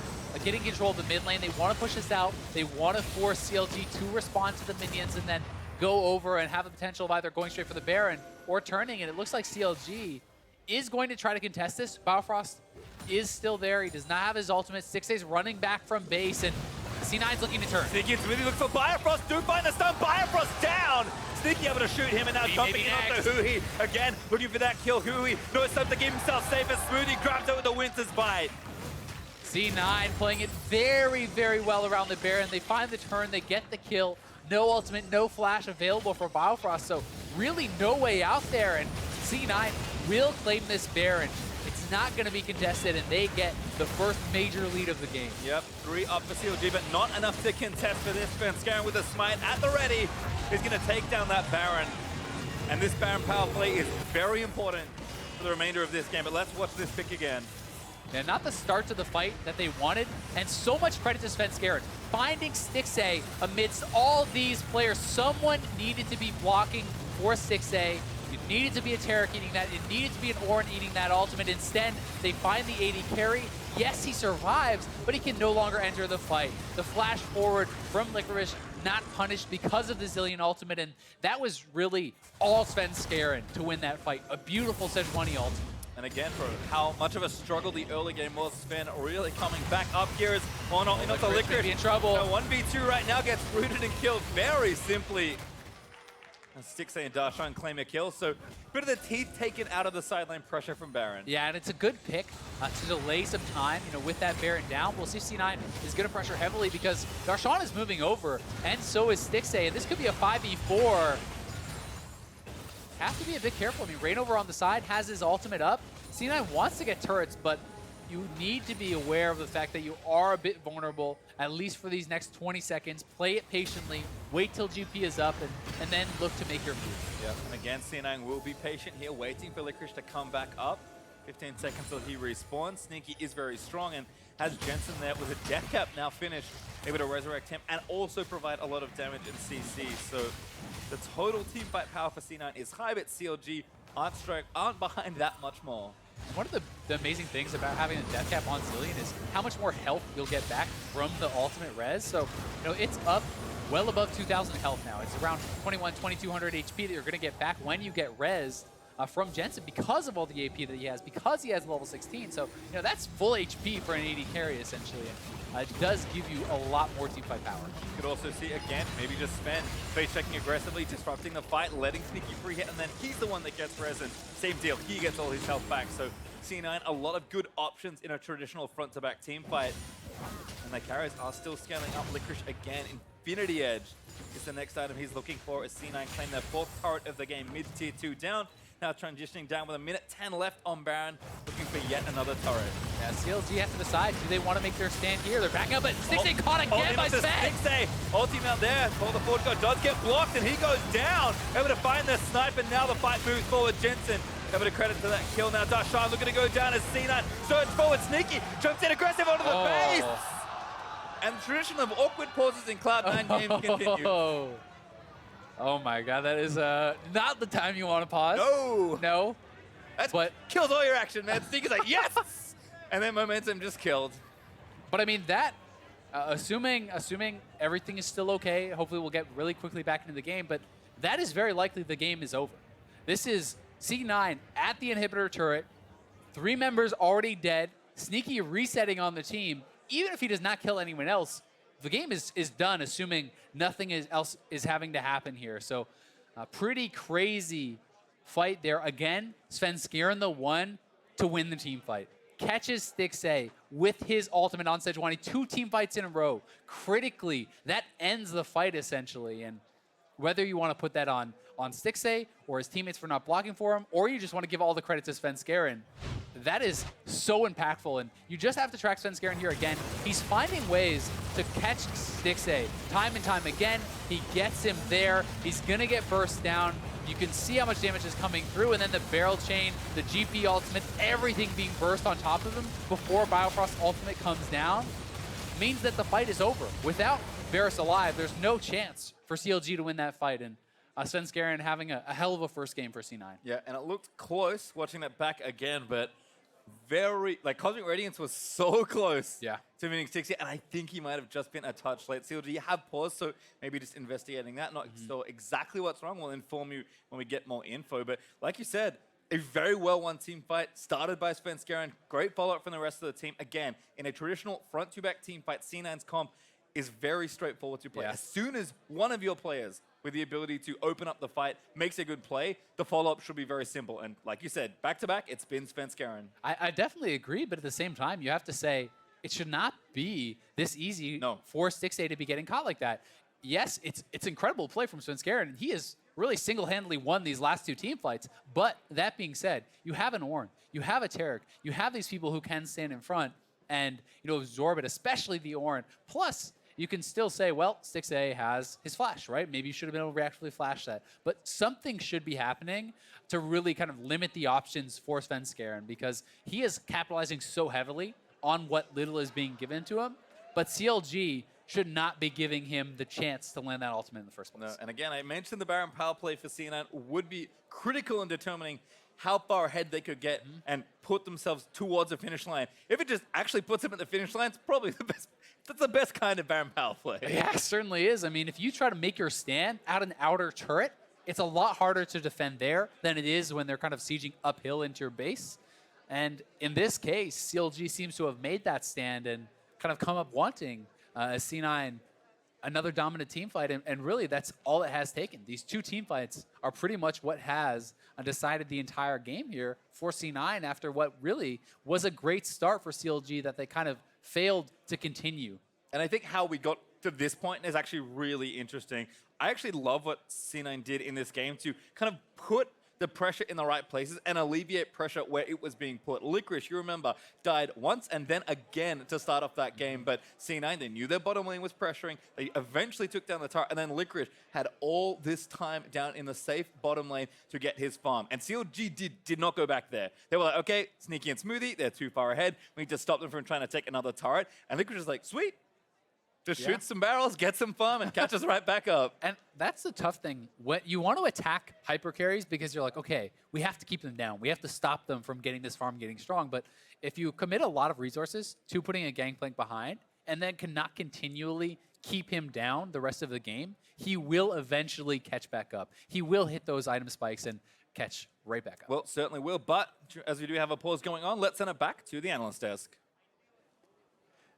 getting control of the mid lane. They want to push this out. They want to force CLG to respond to the minions and then go over and have the potential of either going straight for the Baron or turning. And it looks like CLG is going to try to contest this. Biofrost is still there. He does not have his ultimate. Stixxay's running back from base, and C9's looking to turn. Sneaky really looks for Biofrost. Do find the stun. Biofrost down. Sneaky able to shoot him, and now jumping in after Huhi. Again, looking for that kill. Huhi knows time to keep himself safe as Smoothie grabs it with the Winter's Bite. C9 playing it very, very well around the Baron. They find the turn, they get the kill. No ultimate, no flash available for Biofrost, so really no way out there, and C9 will claim this Baron. It's not going to be contested, and they get the first major lead of the game. Yep, 3 up for CLG, but not enough to contest for this. Svenskeren with a smite at the ready is going to take down that Baron. And this Baron power play is very important for the remainder of this game, but let's watch this pick again. Yeah, not the start to the fight that they wanted, and so much credit to Svenskeren. Finding Stixxay amidst all these players, someone needed to be blocking for Stixxay. It needed to be a Taric eating that. It needed to be an Ornn eating that ultimate. Instead, they find the AD carry. Yes, he survives, but he can no longer enter the fight. The flash forward from Licorice, not punished because of the Zilean ultimate, and that was really all Svenskeren to win that fight. A beautiful Sejuani ultimate. And again, for how much of a struggle the early game was, Sven really coming back up here as Ornn into the Licorice. In trouble. So 1v2 right now gets rooted and killed very simply. Stixxay and Darshan claim a kill, so bit of the teeth taken out of the sideline pressure from Baron. Yeah, and it's a good pick to delay some time, with that Baron down. We'll see C9 is going to pressure heavily because Darshan is moving over, and so is Stixxay, and this could be a 5v4. Have to be a bit careful. I mean, Reignover on the side has his ultimate up. C9 wants to get turrets, but you need to be aware of the fact that you are a bit vulnerable, at least for these next 20 seconds. Play it patiently, wait till GP is up, and then look to make your move. Yeah, and again, C9 will be patient here, waiting for Licorice to come back up. 15 seconds till he respawns. Sneaky is very strong and has Jensen there with a death cap now finished, able to resurrect him and also provide a lot of damage in CC. So the total team fight power for C9 is high, but CLG aren't behind that much more. One of the amazing things about having a death cap on Zilean is how much more health you'll get back from the ultimate res. So, it's up well above 2,000 health now. It's around 2,200 HP that you're going to get back when you get res from Jensen because of all the AP that he has, because he has level 16. So, that's full HP for an AD carry, essentially. It does give you a lot more team fight power. You could also see, again, maybe just Sven face checking aggressively, disrupting the fight, letting Sneaky free hit, and then he's the one that gets res, and same deal, he gets all his health back. So C9, a lot of good options in a traditional front-to-back team fight. And the carries are still scaling up. Licorice again, Infinity Edge is the next item he's looking for as C9 claim their 4th turret of the game, mid-tier 2 down. Now transitioning down with a minute 10 left on Baron, looking for yet another turret. Yeah, CLG have to decide, do they want to make their stand here? They're back up, but Stixxay caught again by Sven! Stixxay, ultimate out there, while the forward guard does get blocked, and he goes down. Able to find the snipe, and now the fight moves forward. Jensen, able to credit to that kill now. Darshan looking to go down as C9 surge forward. Sneaky jumps in aggressive onto the base! And the tradition of awkward pauses in Cloud9 games continues. Oh my god, that is not the time you want to pause. No! No. But kills all your action, man. Stixxay's like, yes! And then momentum just killed. But I mean, that, assuming everything is still okay, hopefully we'll get really quickly back into the game, but that is very likely the game is over. This is C9 at the inhibitor turret, 3 members already dead, Sneaky resetting on the team. Even if he does not kill anyone else, the game is done, assuming nothing else is having to happen here. So a pretty crazy fight there. Again, Svenskeren the one to win the team fight. Catches Stixxay with his ultimate on Sejuani. 2 team fights in a row. Critically, that ends the fight essentially. And whether you want to put that on Stixxay or his teammates for not blocking for him, or you just want to give all the credit to Svenskeren, that is so impactful. And you just have to track Svenskeren here again. He's finding ways to catch Stixxay time and time again. He gets him there. He's going to get burst down. You can see how much damage is coming through, and then the barrel chain, the GP ultimate, everything being burst on top of him before Biofrost ultimate comes down means that the fight is over. Without Varus alive, there's no chance for CLG to win that fight. And Svenskeren having a hell of a first game for C9. Yeah, and it looked close watching that back again, but Cosmic Radiance was so close to winning Stixxay, and I think he might have just been a touch late. CLG have paused, so maybe just investigating that, not sure exactly what's wrong. We'll inform you when we get more info, but like you said, a very well-won team fight, started by Svenskeren, great follow-up from the rest of the team. Again, in a traditional front-to-back team fight, C9's comp is very straightforward to play. As soon as one of your players with the ability to open up the fight makes a good play, the follow-up should be very simple. And like you said, back-to-back, it's been Svenskeren. I definitely agree, but at the same time, you have to say it should not be this easy for Stixxay to be getting caught like that. Yes, it's incredible play from Svenskeren, and he has really single-handedly won these last 2 team fights. But that being said, you have an Ornn, you have a Taric, you have these people who can stand in front and absorb it, especially the Ornn. Plus, you can still say, well, Stixxay has his flash, right? Maybe you should have been able to reactively flash that. But something should be happening to really kind of limit the options for Svenskeren, because he is capitalizing so heavily on what little is being given to him. But CLG should not be giving him the chance to land that ultimate in the first place. No, and again, I mentioned the Baron power play for C9 would be critical in determining how far ahead they could get and put themselves towards the finish line. If it just actually puts them at the finish line, it's probably the best. That's the best kind of Baron power play. Yeah, it certainly is. I mean, if you try to make your stand out an outer turret, it's a lot harder to defend there than it is when they're kind of sieging uphill into your base. And in this case, CLG seems to have made that stand and kind of come up wanting as C9 another dominant team fight, and really that's all it has taken. These 2 team fights are pretty much what has decided the entire game here for C9 after what really was a great start for CLG that they kind of failed to continue. And I think how we got to this point is actually really interesting. I actually love what C9 did in this game to kind of put the pressure in the right places and alleviate pressure where it was being put. Licorice, you remember, died once and then again to start off that game, but C9, they knew their bottom lane was pressuring. They eventually took down the turret, and then Licorice had all this time down in the safe bottom lane to get his farm. And CLG did not go back there. They were like, okay, Sneaky and Smoothie, they're too far ahead. We need to stop them from trying to take another turret. And Licorice is like, sweet. Just shoot some barrels, get some farm, and catch us right back up. And that's the tough thing. When you want to attack hyper carries because you're like, okay, we have to keep them down. We have to stop them from getting this farm getting strong. But if you commit a lot of resources to putting a Gangplank behind and then cannot continually keep him down the rest of the game, he will eventually catch back up. He will hit those item spikes and catch right back up. Well, certainly will. But as we do have a pause going on, let's send it back to the analyst desk.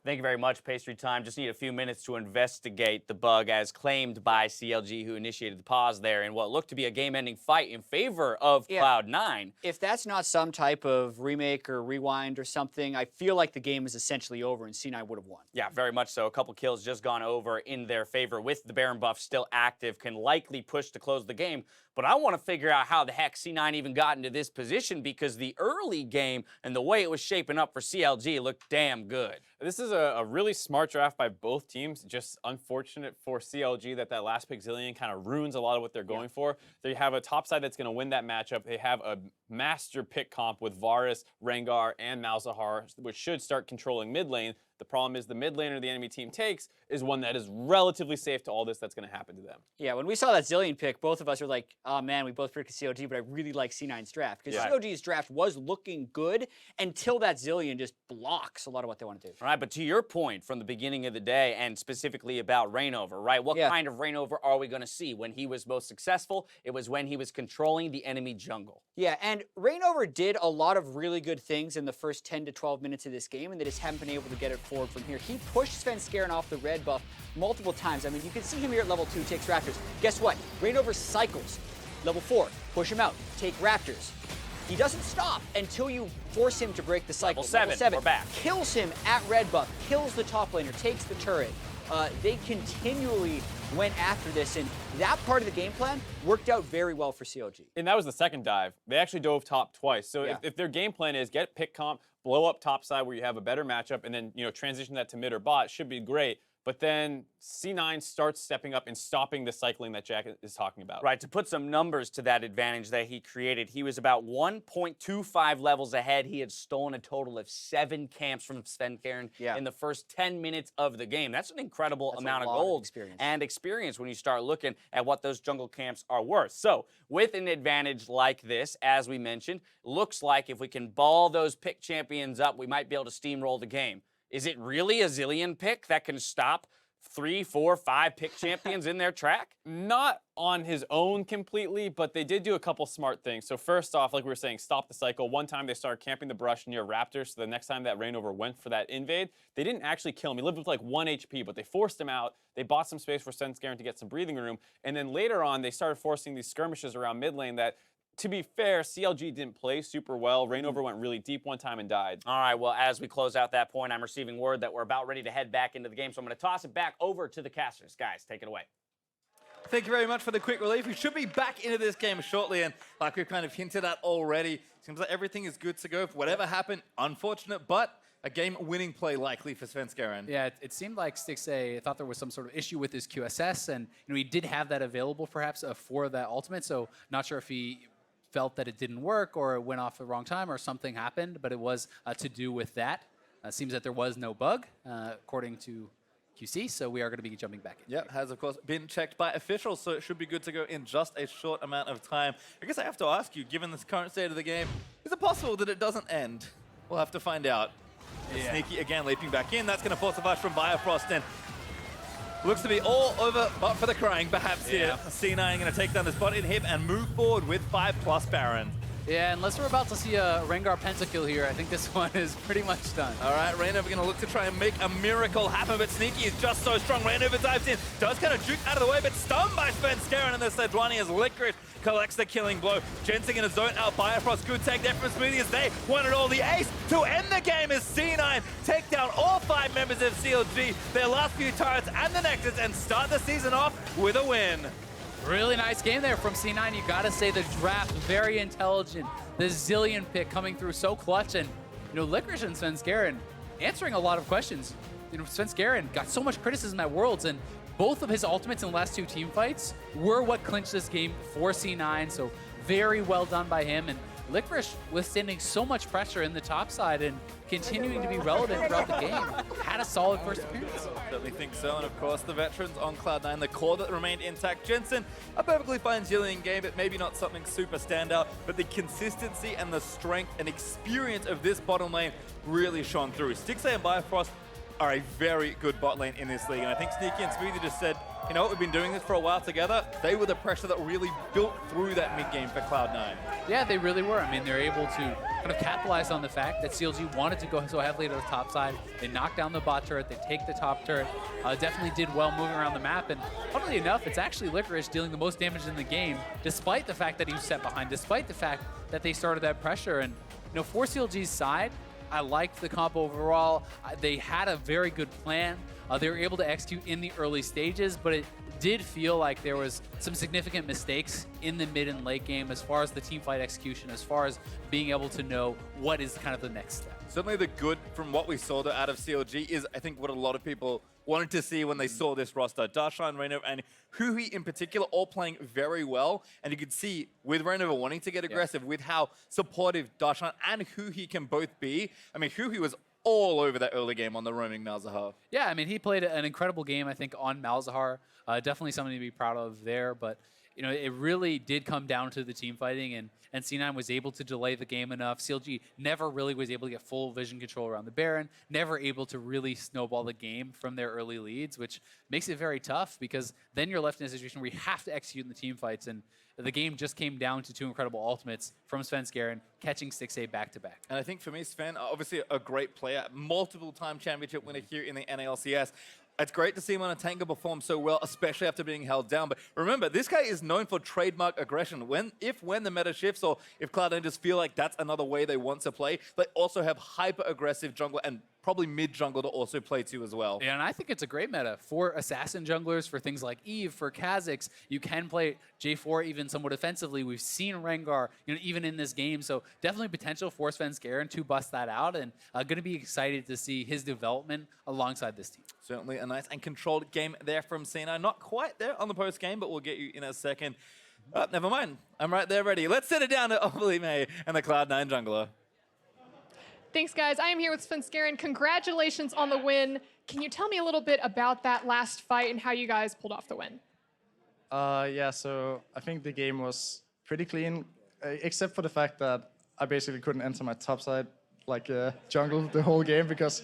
Thank you very much, Pastry Time. Just need a few minutes to investigate the bug as claimed by CLG, who initiated the pause there in what looked to be a game-ending fight in favor of Cloud9. If that's not some type of remake or rewind or something, I feel like the game is essentially over and C9 would have won. Yeah, very much so. A couple kills just gone over in their favor with the Baron buff still active, can likely push to close the game. But I want to figure out how the heck C9 even got into this position, because the early game and the way it was shaping up for CLG looked damn good. This is a really smart draft by both teams. Just unfortunate for CLG that last pick Zilean kind of ruins a lot of what they're going for. They have a top side that's going to win that matchup. They have a master pick comp with Varus, Rengar, and Malzahar, which should start controlling mid lane. The problem is the mid laner the enemy team takes is one that is relatively safe to all this that's going to happen to them. Yeah, when we saw that Zilean pick, both of us were like, oh man, we both predicted CLG, but I really like C9's draft. Because CLG's draft was looking good until that Zilean just blocks a lot of what they want to do. All right, but to your point from the beginning of the day, and specifically about Reignover, right? What kind of Reignover are we going to see? When he was most successful, it was when he was controlling the enemy jungle. Yeah, and Reignover did a lot of really good things in the first 10 to 12 minutes of this game, and they just haven't been able to get it forward from here. He pushed Svenskeren off the red buff multiple times. I mean, you can see him here at level 2, takes Raptors. Guess what? Reignover cycles. Level 4, push him out, take Raptors. He doesn't stop until you force him to break the cycle. Level 7, we're back. Kills him at red buff, kills the top laner, takes the turret. They continually went after this, and that part of the game plan worked out very well for CLG. And that was the second dive. They actually dove top twice. So if their game plan is get pick comp, blow up top side where you have a better matchup, and then transition that to mid or bot, should be great. But then C9 starts stepping up and stopping the cycling that Jack is talking about. Right, to put some numbers to that advantage that he created, he was about 1.25 levels ahead. He had stolen a total of 7 camps from Svenskeren in the first 10 minutes of the game. That's an incredible amount of gold and experience when you start looking at what those jungle camps are worth. So with an advantage like this, as we mentioned, looks like if we can ball those pick champions up, we might be able to steamroll the game. Is it really a Zilean pick that can stop 3, 4, 5 pick champions in their track? Not on his own completely, but they did do a couple smart things. So first off, like we were saying, stop the cycle. One time they started camping the brush near Raptors, so the next time that Reignover went for that invade, they didn't actually kill him. He lived with like 1 HP, but they forced him out. They bought some space for Svenskeren to get some breathing room, and then later on, they started forcing these skirmishes around mid lane that, to be fair, CLG didn't play super well. Reignover went really deep one time and died. All right, well, as we close out that point, I'm receiving word that we're about ready to head back into the game, so I'm going to toss it back over to the casters. Guys, take it away. Thank you very much for the quick relief. We should be back into this game shortly, and like we've kind of hinted at already, seems like everything is good to go. For whatever happened, unfortunate, but a game-winning play likely for Svenskeren. Yeah, it seemed like Stixxay thought there was some sort of issue with his QSS, and he did have that available perhaps for that ultimate, so not sure if he felt that it didn't work or it went off the wrong time or something happened, but it was to do with that. Seems that there was no bug, according to QC, so we are going to be jumping back in. Yep, has of course been checked by officials, so it should be good to go in just a short amount of time. I guess I have to ask you, given this current state of the game, is it possible that it doesn't end? We'll have to find out. Yeah. Sneaky again leaping back in. That's going to force a flash from Biofrost, and looks to be all over, but for the crying, perhaps here. C9 going to take down this bot inhib and move forward with 5+ Baron. Yeah, unless we're about to see a Rengar pentakill here, I think this one is pretty much done. All right, Reignover going to look to try and make a miracle happen, but Sneaky is just so strong. Reignover dives in, does kind of juke out of the way, but stunned by Svenskeren, and the Sejuani as Licorice collects the killing blow. Jensen going to zone out Biofrost. Good take there from Smoothie as they won it all. The ace to end the game is C9 take down all 5 members of CLG, their last few turrets and the Nexus, and start the season off with a win. Really nice game there from C9. You got to say the draft, very intelligent. The Zilean pick coming through so clutch, and Licorice and Svenskeren answering a lot of questions. Svenskeren got so much criticism at Worlds, and both of his ultimates in the last 2 team fights were what clinched this game for C9, so very well done by him. And Licorice withstanding so much pressure in the top side and continuing to be relevant throughout the game. Had a solid first appearance. Certainly think so, and of course the veterans on Cloud9, the core that remained intact. Jensen, a perfectly fine Zilean game, but maybe not something super standout, but the consistency and the strength and experience of this bottom lane really shone through. Stixxay and Biofrost are a very good bot lane in this league, and I think Sneaky and Smoothie just said, you know what, we've been doing this for a while together. They were the pressure that really built through that mid-game for Cloud9. Yeah, they really were. I mean, they're able to kind of capitalize on the fact that CLG wanted to go so heavily to the top side. They knock down the bot turret, they take the top turret. Definitely did well moving around the map, and funnily enough, it's actually Licorice dealing the most damage in the game, despite the fact that he was set behind, despite the fact that they started that pressure. And for CLG's side, I liked the comp overall. They had a very good plan. They were able to execute in the early stages, but it did feel like there was some significant mistakes in the mid and late game as far as the team fight execution, as far as being able to know what is kind of the next step. Certainly the good from what we saw out of CLG is, I think, what a lot of people wanted to see when they saw this roster. Darshan, Reignover, and Huhi in particular all playing very well. And you could see with Reignover wanting to get aggressive, with how supportive Darshan and Huhi can both be. I mean, Huhi was all over that early game on the roaming Malzahar. Yeah, I mean, he played an incredible game, I think, on Malzahar. Definitely something to be proud of there. But, you know, it really did come down to the team fighting, and C9 was able to delay the game enough. CLG never really was able to get full vision control around the Baron, never able to really snowball the game from their early leads, which makes it very tough because then you're left in a situation where you have to execute in the team fights. And the game just came down to two incredible ultimates from Svenskeren, catching Stixxay back-to-back. And I think for me, Sven, obviously a great player, multiple-time championship winner here in the NALCS. It's great to see him on a tanker perform so well, especially after being held down. But remember, this guy is known for trademark aggression. When the meta shifts, or if Cloud9 just feel like that's another way they want to play, they also have hyper-aggressive jungle and probably mid-jungle to also play to as well. Yeah, and I think it's a great meta for assassin junglers, for things like Eve, for Kha'Zix. You can play J4 even somewhat offensively. We've seen Rengar, you know, even in this game. So definitely potential for Svenskeren to bust that out, and going to be excited to see his development alongside this team. Certainly a nice and controlled game there from C9. Not quite there on the post game, but we'll get you in a second. Never mind. I'm right there ready. Let's sit it down to Oli May and the Cloud9 jungler. Thanks, guys. I am here with Svenskeren. Congratulations on the win. Can you tell me a little bit about that last fight and how you guys pulled off the win? Yeah, so I think the game was pretty clean, except for the fact that I basically couldn't enter my top side, like jungle, the whole game because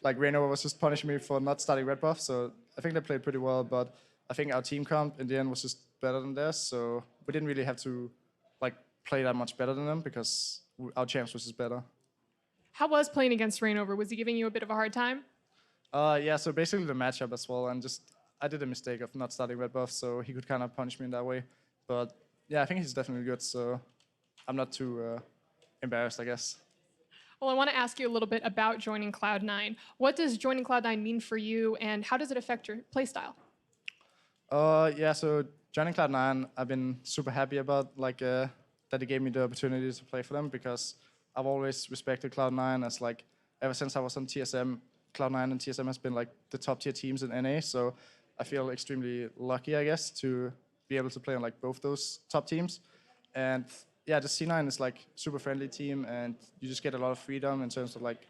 like Reignover was just punishing me for not starting red buff. So I think they played pretty well, but I think our team comp in the end was just better than theirs. So we didn't really have to like play that much better than them because our champs was just better. How was playing against Reignover? Was he giving you a bit of a hard time? Yeah, so basically the matchup as well, and just I did a mistake of not starting red buff, so he could kind of punish me in that way. But yeah, I think he's definitely good, so I'm not too embarrassed, I guess. Well, I want to ask you a little bit about joining Cloud9. What does joining Cloud9 mean for you, and how does it affect your playstyle? Yeah, so joining Cloud9, I've been super happy about like that it gave me the opportunity to play for them because I've always respected Cloud9 as like ever since I was on TSM. Cloud9 and TSM has been like the top tier teams in NA, so I feel extremely lucky, I guess, to be able to play on like both those top teams. And yeah, the C9 is like super friendly team, and you just get a lot of freedom in terms of like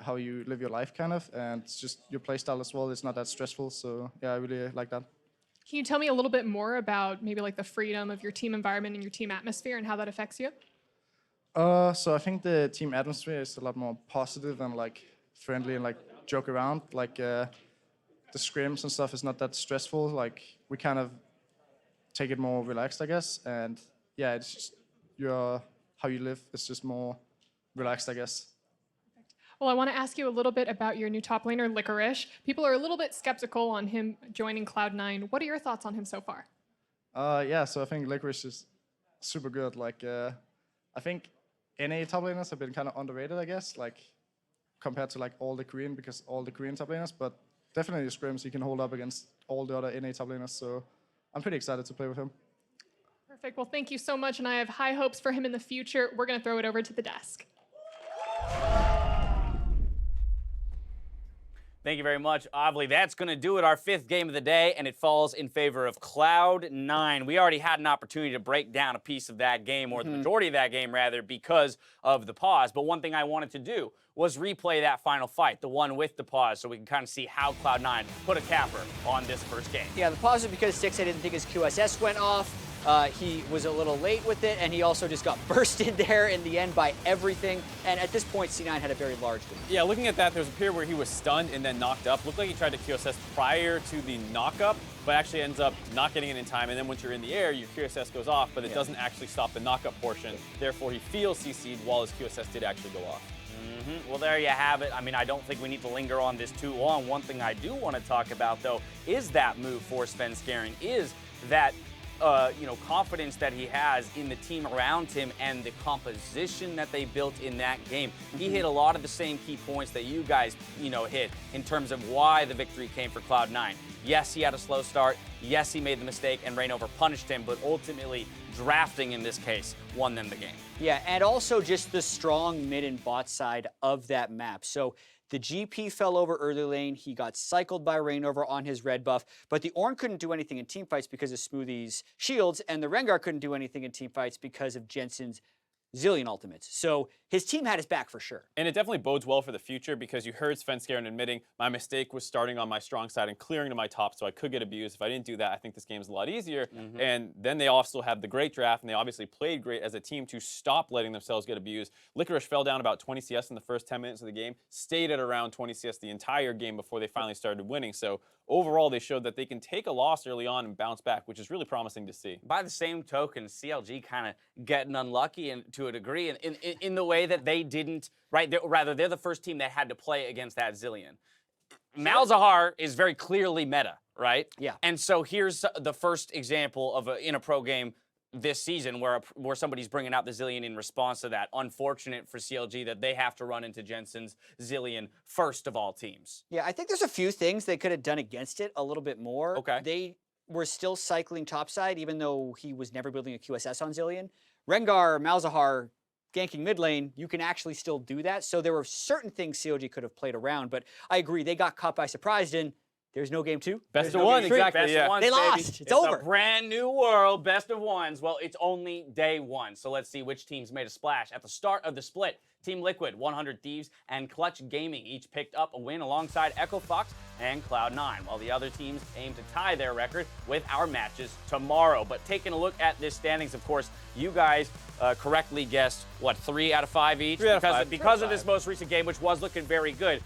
how you live your life, kind of, and it's just your play style as well. It's not that stressful, so yeah, I really like that. Can you tell me a little bit more about maybe like the freedom of your team environment and your team atmosphere and how that affects you? So I think the team atmosphere is a lot more positive and like friendly and like joke around. Like the scrims and stuff is not that stressful. Like we kind of take it more relaxed, I guess. And yeah, it's just how you live is just more relaxed, I guess. Well, I want to ask you a little bit about your new top laner, Licorice. People are a little bit skeptical on him joining Cloud9. What are your thoughts on him so far? Yeah, so I think Licorice is super good. Like I think NA top laners have been kind of underrated, I guess, like compared to like all the Korean, because all the Korean top laners, but definitely the scrims he can hold up against all the other NA top laners. So I'm pretty excited to play with him. Perfect. Well, thank you so much, and I have high hopes for him in the future. We're going to throw it over to the desk. Thank you very much, Obli. That's going to do it, our fifth game of the day, and it falls in favor of Cloud9. We already had an opportunity to break down a piece of that game, or the majority of that game, rather, because of the pause. But one thing I wanted to do was replay that final fight, the one with the pause, so we can kind of see how Cloud9 put a capper on this first game. Yeah, the pause was because Stixxay didn't think his QSS went off. He was a little late with it, and he also just got bursted there in the end by everything. And at this point, C9 had a very large lead. Yeah, looking at that, there was a period where he was stunned and then knocked up. Looked like he tried to QSS prior to the knock-up, but actually ends up not getting it in time. And then once you're in the air, your QSS goes off, but it doesn't actually stop the knock-up portion. Therefore, he feels CC'd while his QSS did actually go off. Well, there you have it. I mean, I don't think we need to linger on this too long. One thing I do want to talk about, though, is that move for Svenskeren, is that confidence that he has in the team around him and the composition that they built in that game. He hit a lot of the same key points that you guys, hit in terms of why the victory came for Cloud9. Yes, he had a slow start. Yes, he made the mistake and Reignover punished him, but ultimately drafting in this case won them the game. Yeah, and also just the strong mid and bot side of that map. So the GP fell over early lane. He got cycled by Reignover on his red buff, but the Ornn couldn't do anything in teamfights because of Smoothie's shields, and the Rengar couldn't do anything in teamfights because of Jensen's Zilean ultimates. So his team had his back for sure. And it definitely bodes well for the future because you heard Svenskeren admitting my mistake was starting on my strong side and clearing to my top so I could get abused. If I didn't do that, I think this game's a lot easier. And then they also have the great draft, and they obviously played great as a team to stop letting themselves get abused. Licorice fell down about 20 CS in the first 10 minutes of the game, stayed at around 20 CS the entire game before they finally started winning. So overall, they showed that they can take a loss early on and bounce back, which is really promising to see. By the same token, CLG kind of getting unlucky to a degree in the way that they didn't, right? They're the first team that had to play against that Zilean. Malzahar is very clearly meta, right? Yeah. And so here's the first example of in a pro game this season where somebody's bringing out the Zilean in response to that. Unfortunate for CLG that they have to run into Jensen's Zilean first of all teams. Yeah, I think there's a few things they could have done against it a little bit more. Okay. They were still cycling topside, even though he was never building a QSS on Zilean. Rengar, Malzahar, ganking mid lane, you can actually still do that. So there were certain things CLG could have played around, but I agree, they got caught by surprise in there's no game 2. Best of one, exactly. Best of ones, they baby. lost. It's over. A brand new world, best of ones. Well, it's only day 1, so let's see which teams made a splash. At the start of the split, Team Liquid, 100 Thieves, and Clutch Gaming each picked up a win alongside Echo Fox and Cloud9, while the other teams aim to tie their record with our matches tomorrow. But taking a look at this standings, of course, you guys correctly guessed, what, 3 out of 5 each? 3 out of 5. Because of this most recent game, which was looking very good.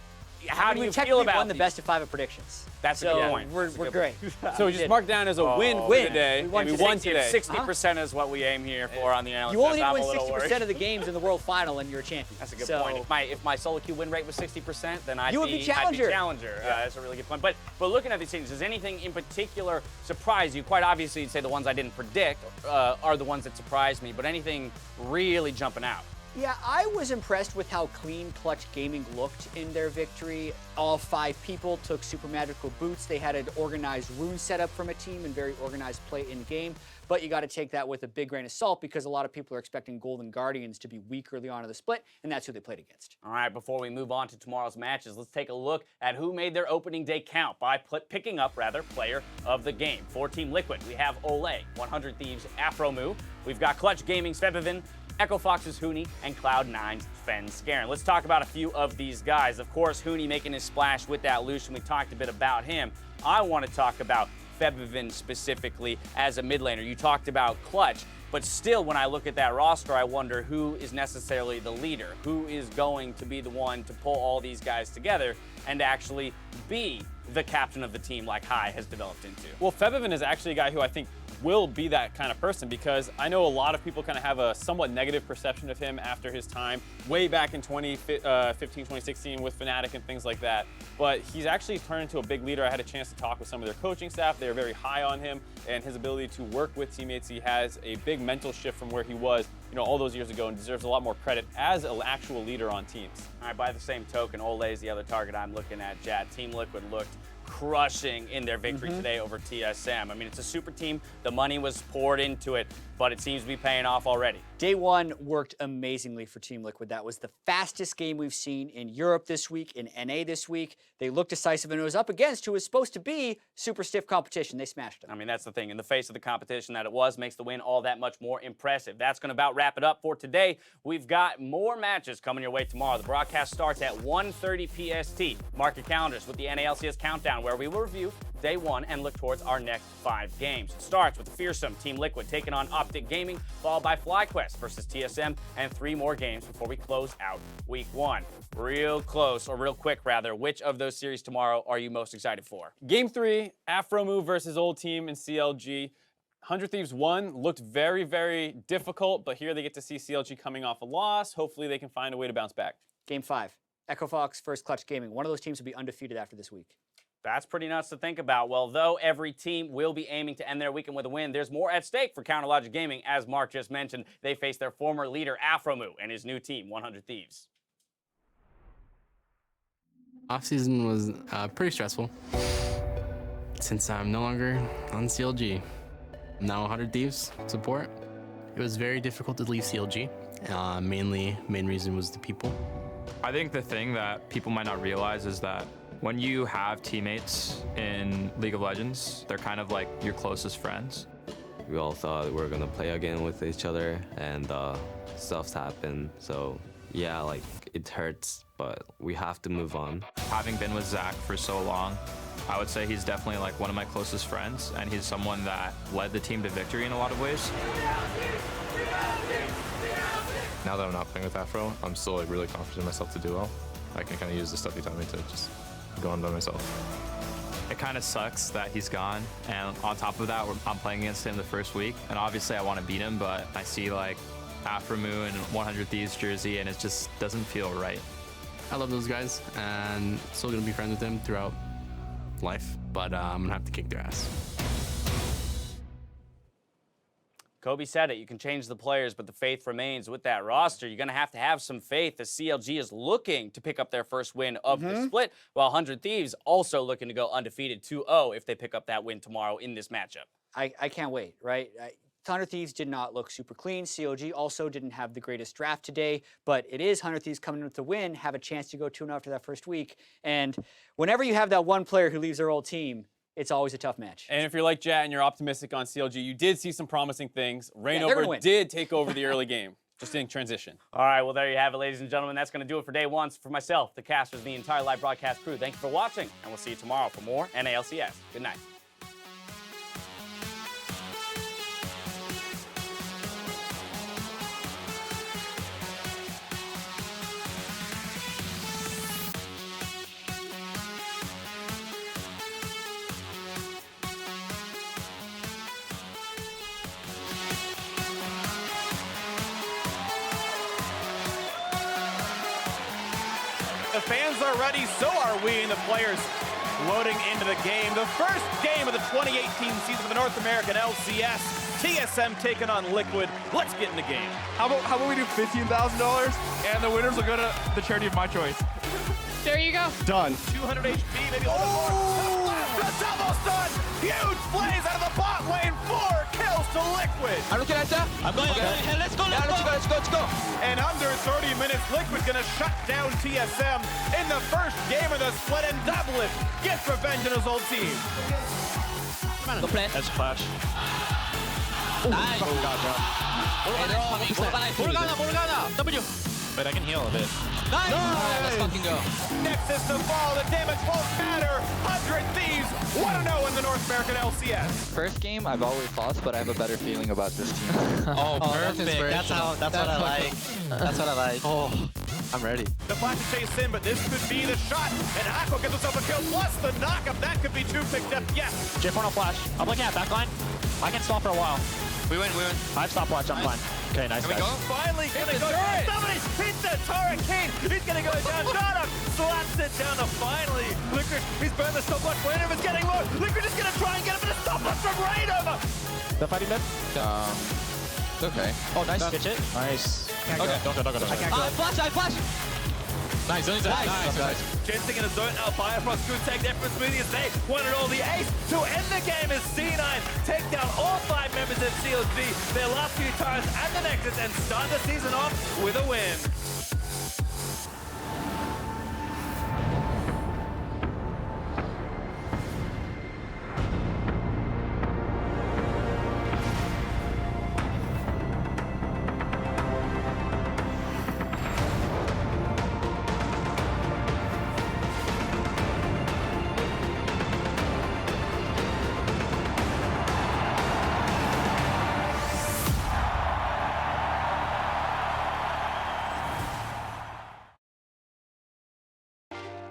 How do you feel about won the best of 5 of predictions? That's a good point. We're great. So we just marked down as a win for today. We won and we won today. 60% is what we aim here for on the analysis. You only I'm win a little 60% worried. of the games in the world final, and you're a champion. That's a good point. If my solo queue win rate was 60%, then I'd would be challenger. I'd be challenger. That's a really good point. But looking at these things, does anything in particular surprise you? Quite obviously, you'd say the ones I didn't predict are the ones that surprised me. But anything really jumping out? Yeah, I was impressed with how clean Clutch Gaming looked in their victory. All 5 people took super magical boots. They had an organized rune setup from a team and very organized play in game. But you got to take that with a big grain of salt because a lot of people are expecting Golden Guardians to be weak early on in the split, and that's who they played against. All right, before we move on to tomorrow's matches, let's take a look at who made their opening day count by picking up, player of the game. For Team Liquid, we have Olay, 100 Thieves, Afromu. We've got Clutch Gaming's Febivin, Echo Fox's Huhi, and Cloud9's Svenskeren. Let's talk about a few of these guys. Of course, Huhi making his splash with that Lucian. We talked a bit about him. I want to talk about Febivin specifically as a mid laner. You talked about Clutch, but still when I look at that roster, I wonder who is necessarily the leader, who is going to be the one to pull all these guys together and actually be the captain of the team like Huhi has developed into. Well, Febivin is actually a guy who I think will be that kind of person because I know a lot of people kind of have a somewhat negative perception of him after his time way back in 2015, 2016 with Fnatic and things like that. But he's actually turned into a big leader. I had a chance to talk with some of their coaching staff. They were very high on him and his ability to work with teammates. He has a big mental shift from where he was, all those years ago and deserves a lot more credit as an actual leader on teams. All right, by the same token, Olay is the other target I'm looking at, Jad. Team Liquid looked crushing in their victory today over TSM. I mean, it's a super team. The money was poured into it, but it seems to be paying off already. Day 1 worked amazingly for Team Liquid. That was the fastest game we've seen in Europe this week, in NA this week. They looked decisive, and it was up against who was supposed to be super stiff competition. They smashed them. I mean, that's the thing. In the face of the competition that it was, makes the win all that much more impressive. That's going to about wrap it up for today. We've got more matches coming your way tomorrow. The broadcast starts at 1:30 PST. Mark your calendars with the NALCS Countdown, where we will review Day 1 and look towards our next 5 games. It starts with the fearsome Team Liquid taking on Optic Gaming, followed by FlyQuest versus TSM, and 3 more games before we close out Week 1. Real close, or real quick rather, which of those series tomorrow are you most excited for? Game 3, Afromu versus Old Team in CLG. 100 Thieves 1 looked very, very difficult, but here they get to see CLG coming off a loss. Hopefully they can find a way to bounce back. Game 5, Echo Fox versus Clutch Gaming. One of those teams will be undefeated after this week. That's pretty nuts to think about. Well, though every team will be aiming to end their weekend with a win, there's more at stake for Counterlogic Gaming. As Mark just mentioned, they face their former leader, Afromu, and his new team, 100 Thieves. Offseason was pretty stressful since I'm no longer on CLG. I'm now 100 Thieves support. It was very difficult to leave CLG. Main reason was the people. I think the thing that people might not realize is that when you have teammates in League of Legends, they're kind of like your closest friends. We all thought we were gonna play again with each other, and stuff's happened. So yeah, like it hurts, but we have to move on. Having been with Zach for so long, I would say he's definitely like one of my closest friends, and he's someone that led the team to victory in a lot of ways. Now that I'm not playing with Afro, I'm still like really confident in myself to do well. I can kind of use the stuff he taught me to just go on by myself. It kind of sucks that he's gone, and on top of that, I'm playing against him the first week, and obviously I want to beat him, but I see like Afro Moon and 100 Thieves jersey, and it just doesn't feel right. I love those guys, and still gonna be friends with them throughout life, but I'm gonna have to kick their ass. Kobe said it, you can change the players, but the faith remains with that roster. You're going to have some faith as CLG is looking to pick up their first win of the split, while 100 Thieves also looking to go undefeated 2-0 if they pick up that win tomorrow in this matchup. I can't wait, right? 100 Thieves did not look super clean. CLG also didn't have the greatest draft today, but it is 100 Thieves coming in with the win, have a chance to go 2-0 after that first week. And whenever you have that one player who leaves their old team, it's always a tough match. And if you're like Jat and you're optimistic on CLG, you did see some promising things. Reignover did take over the early game, just in transition. All right, well, there you have it, ladies and gentlemen. That's going to do it for day one. So for myself, the casters, the entire live broadcast crew, thank you for watching, and we'll see you tomorrow for more NALCS. Good night. The fans are ready, so are we, and the players loading into the game. The first game of the 2018 season of the North American LCS. TSM taking on Liquid. Let's get in the game. How about we do $15,000 and the winners will go to the charity of my choice. There you go. Done. 200 HP, maybe a little more. That's almost done. Huge plays out of the bot lane. 4 kills to Liquid. I'm looking at that. I'm going. Okay. Let's go. Let's go. And under 30 minutes, Liquid gonna shut down TSM in the first game of the split and double it. Gets revenge on his old team. Go plan. That's flash. Nice. Oh god, bro. Morgana. W. But I can heal a bit. Nice. Let's fucking go. Nexus to fall. The damage won't matter. 100 Thieves 1-0 in the North American LCS. First game, I've always lost, but I have a better feeling about this team. Oh, perfect. That's what I like. That's what I like. Oh, I'm ready. The flash to chase in, but this could be the shot. And Aqua gets himself a kill, plus the knockup. That could be 2 picked up. Yes. J4 no flash. I'm looking at backline. I can stall for a while. We win. I've stopped watch. I'm fine. Okay, nice. Can we go? Finally gonna go. Somebody's hit the Taric. He's gonna go down. Got him. Slaps it down to finally. Licorice, he's burned the stopwatch. Reignover's getting low. Licorice is gonna try and get him in a stopwatch from Reignover. The fighting mid? It's okay. Oh, nice. Catch it. Nice. Okay. Don't go. I can't go. I flash. Nice. Jensen in a zone now. Biofrost could take that from Smoothie as they wanted all the ace. To end the game is C9. Take down all 5 members of CLG. Their last few times at the Nexus and start the season off with a win.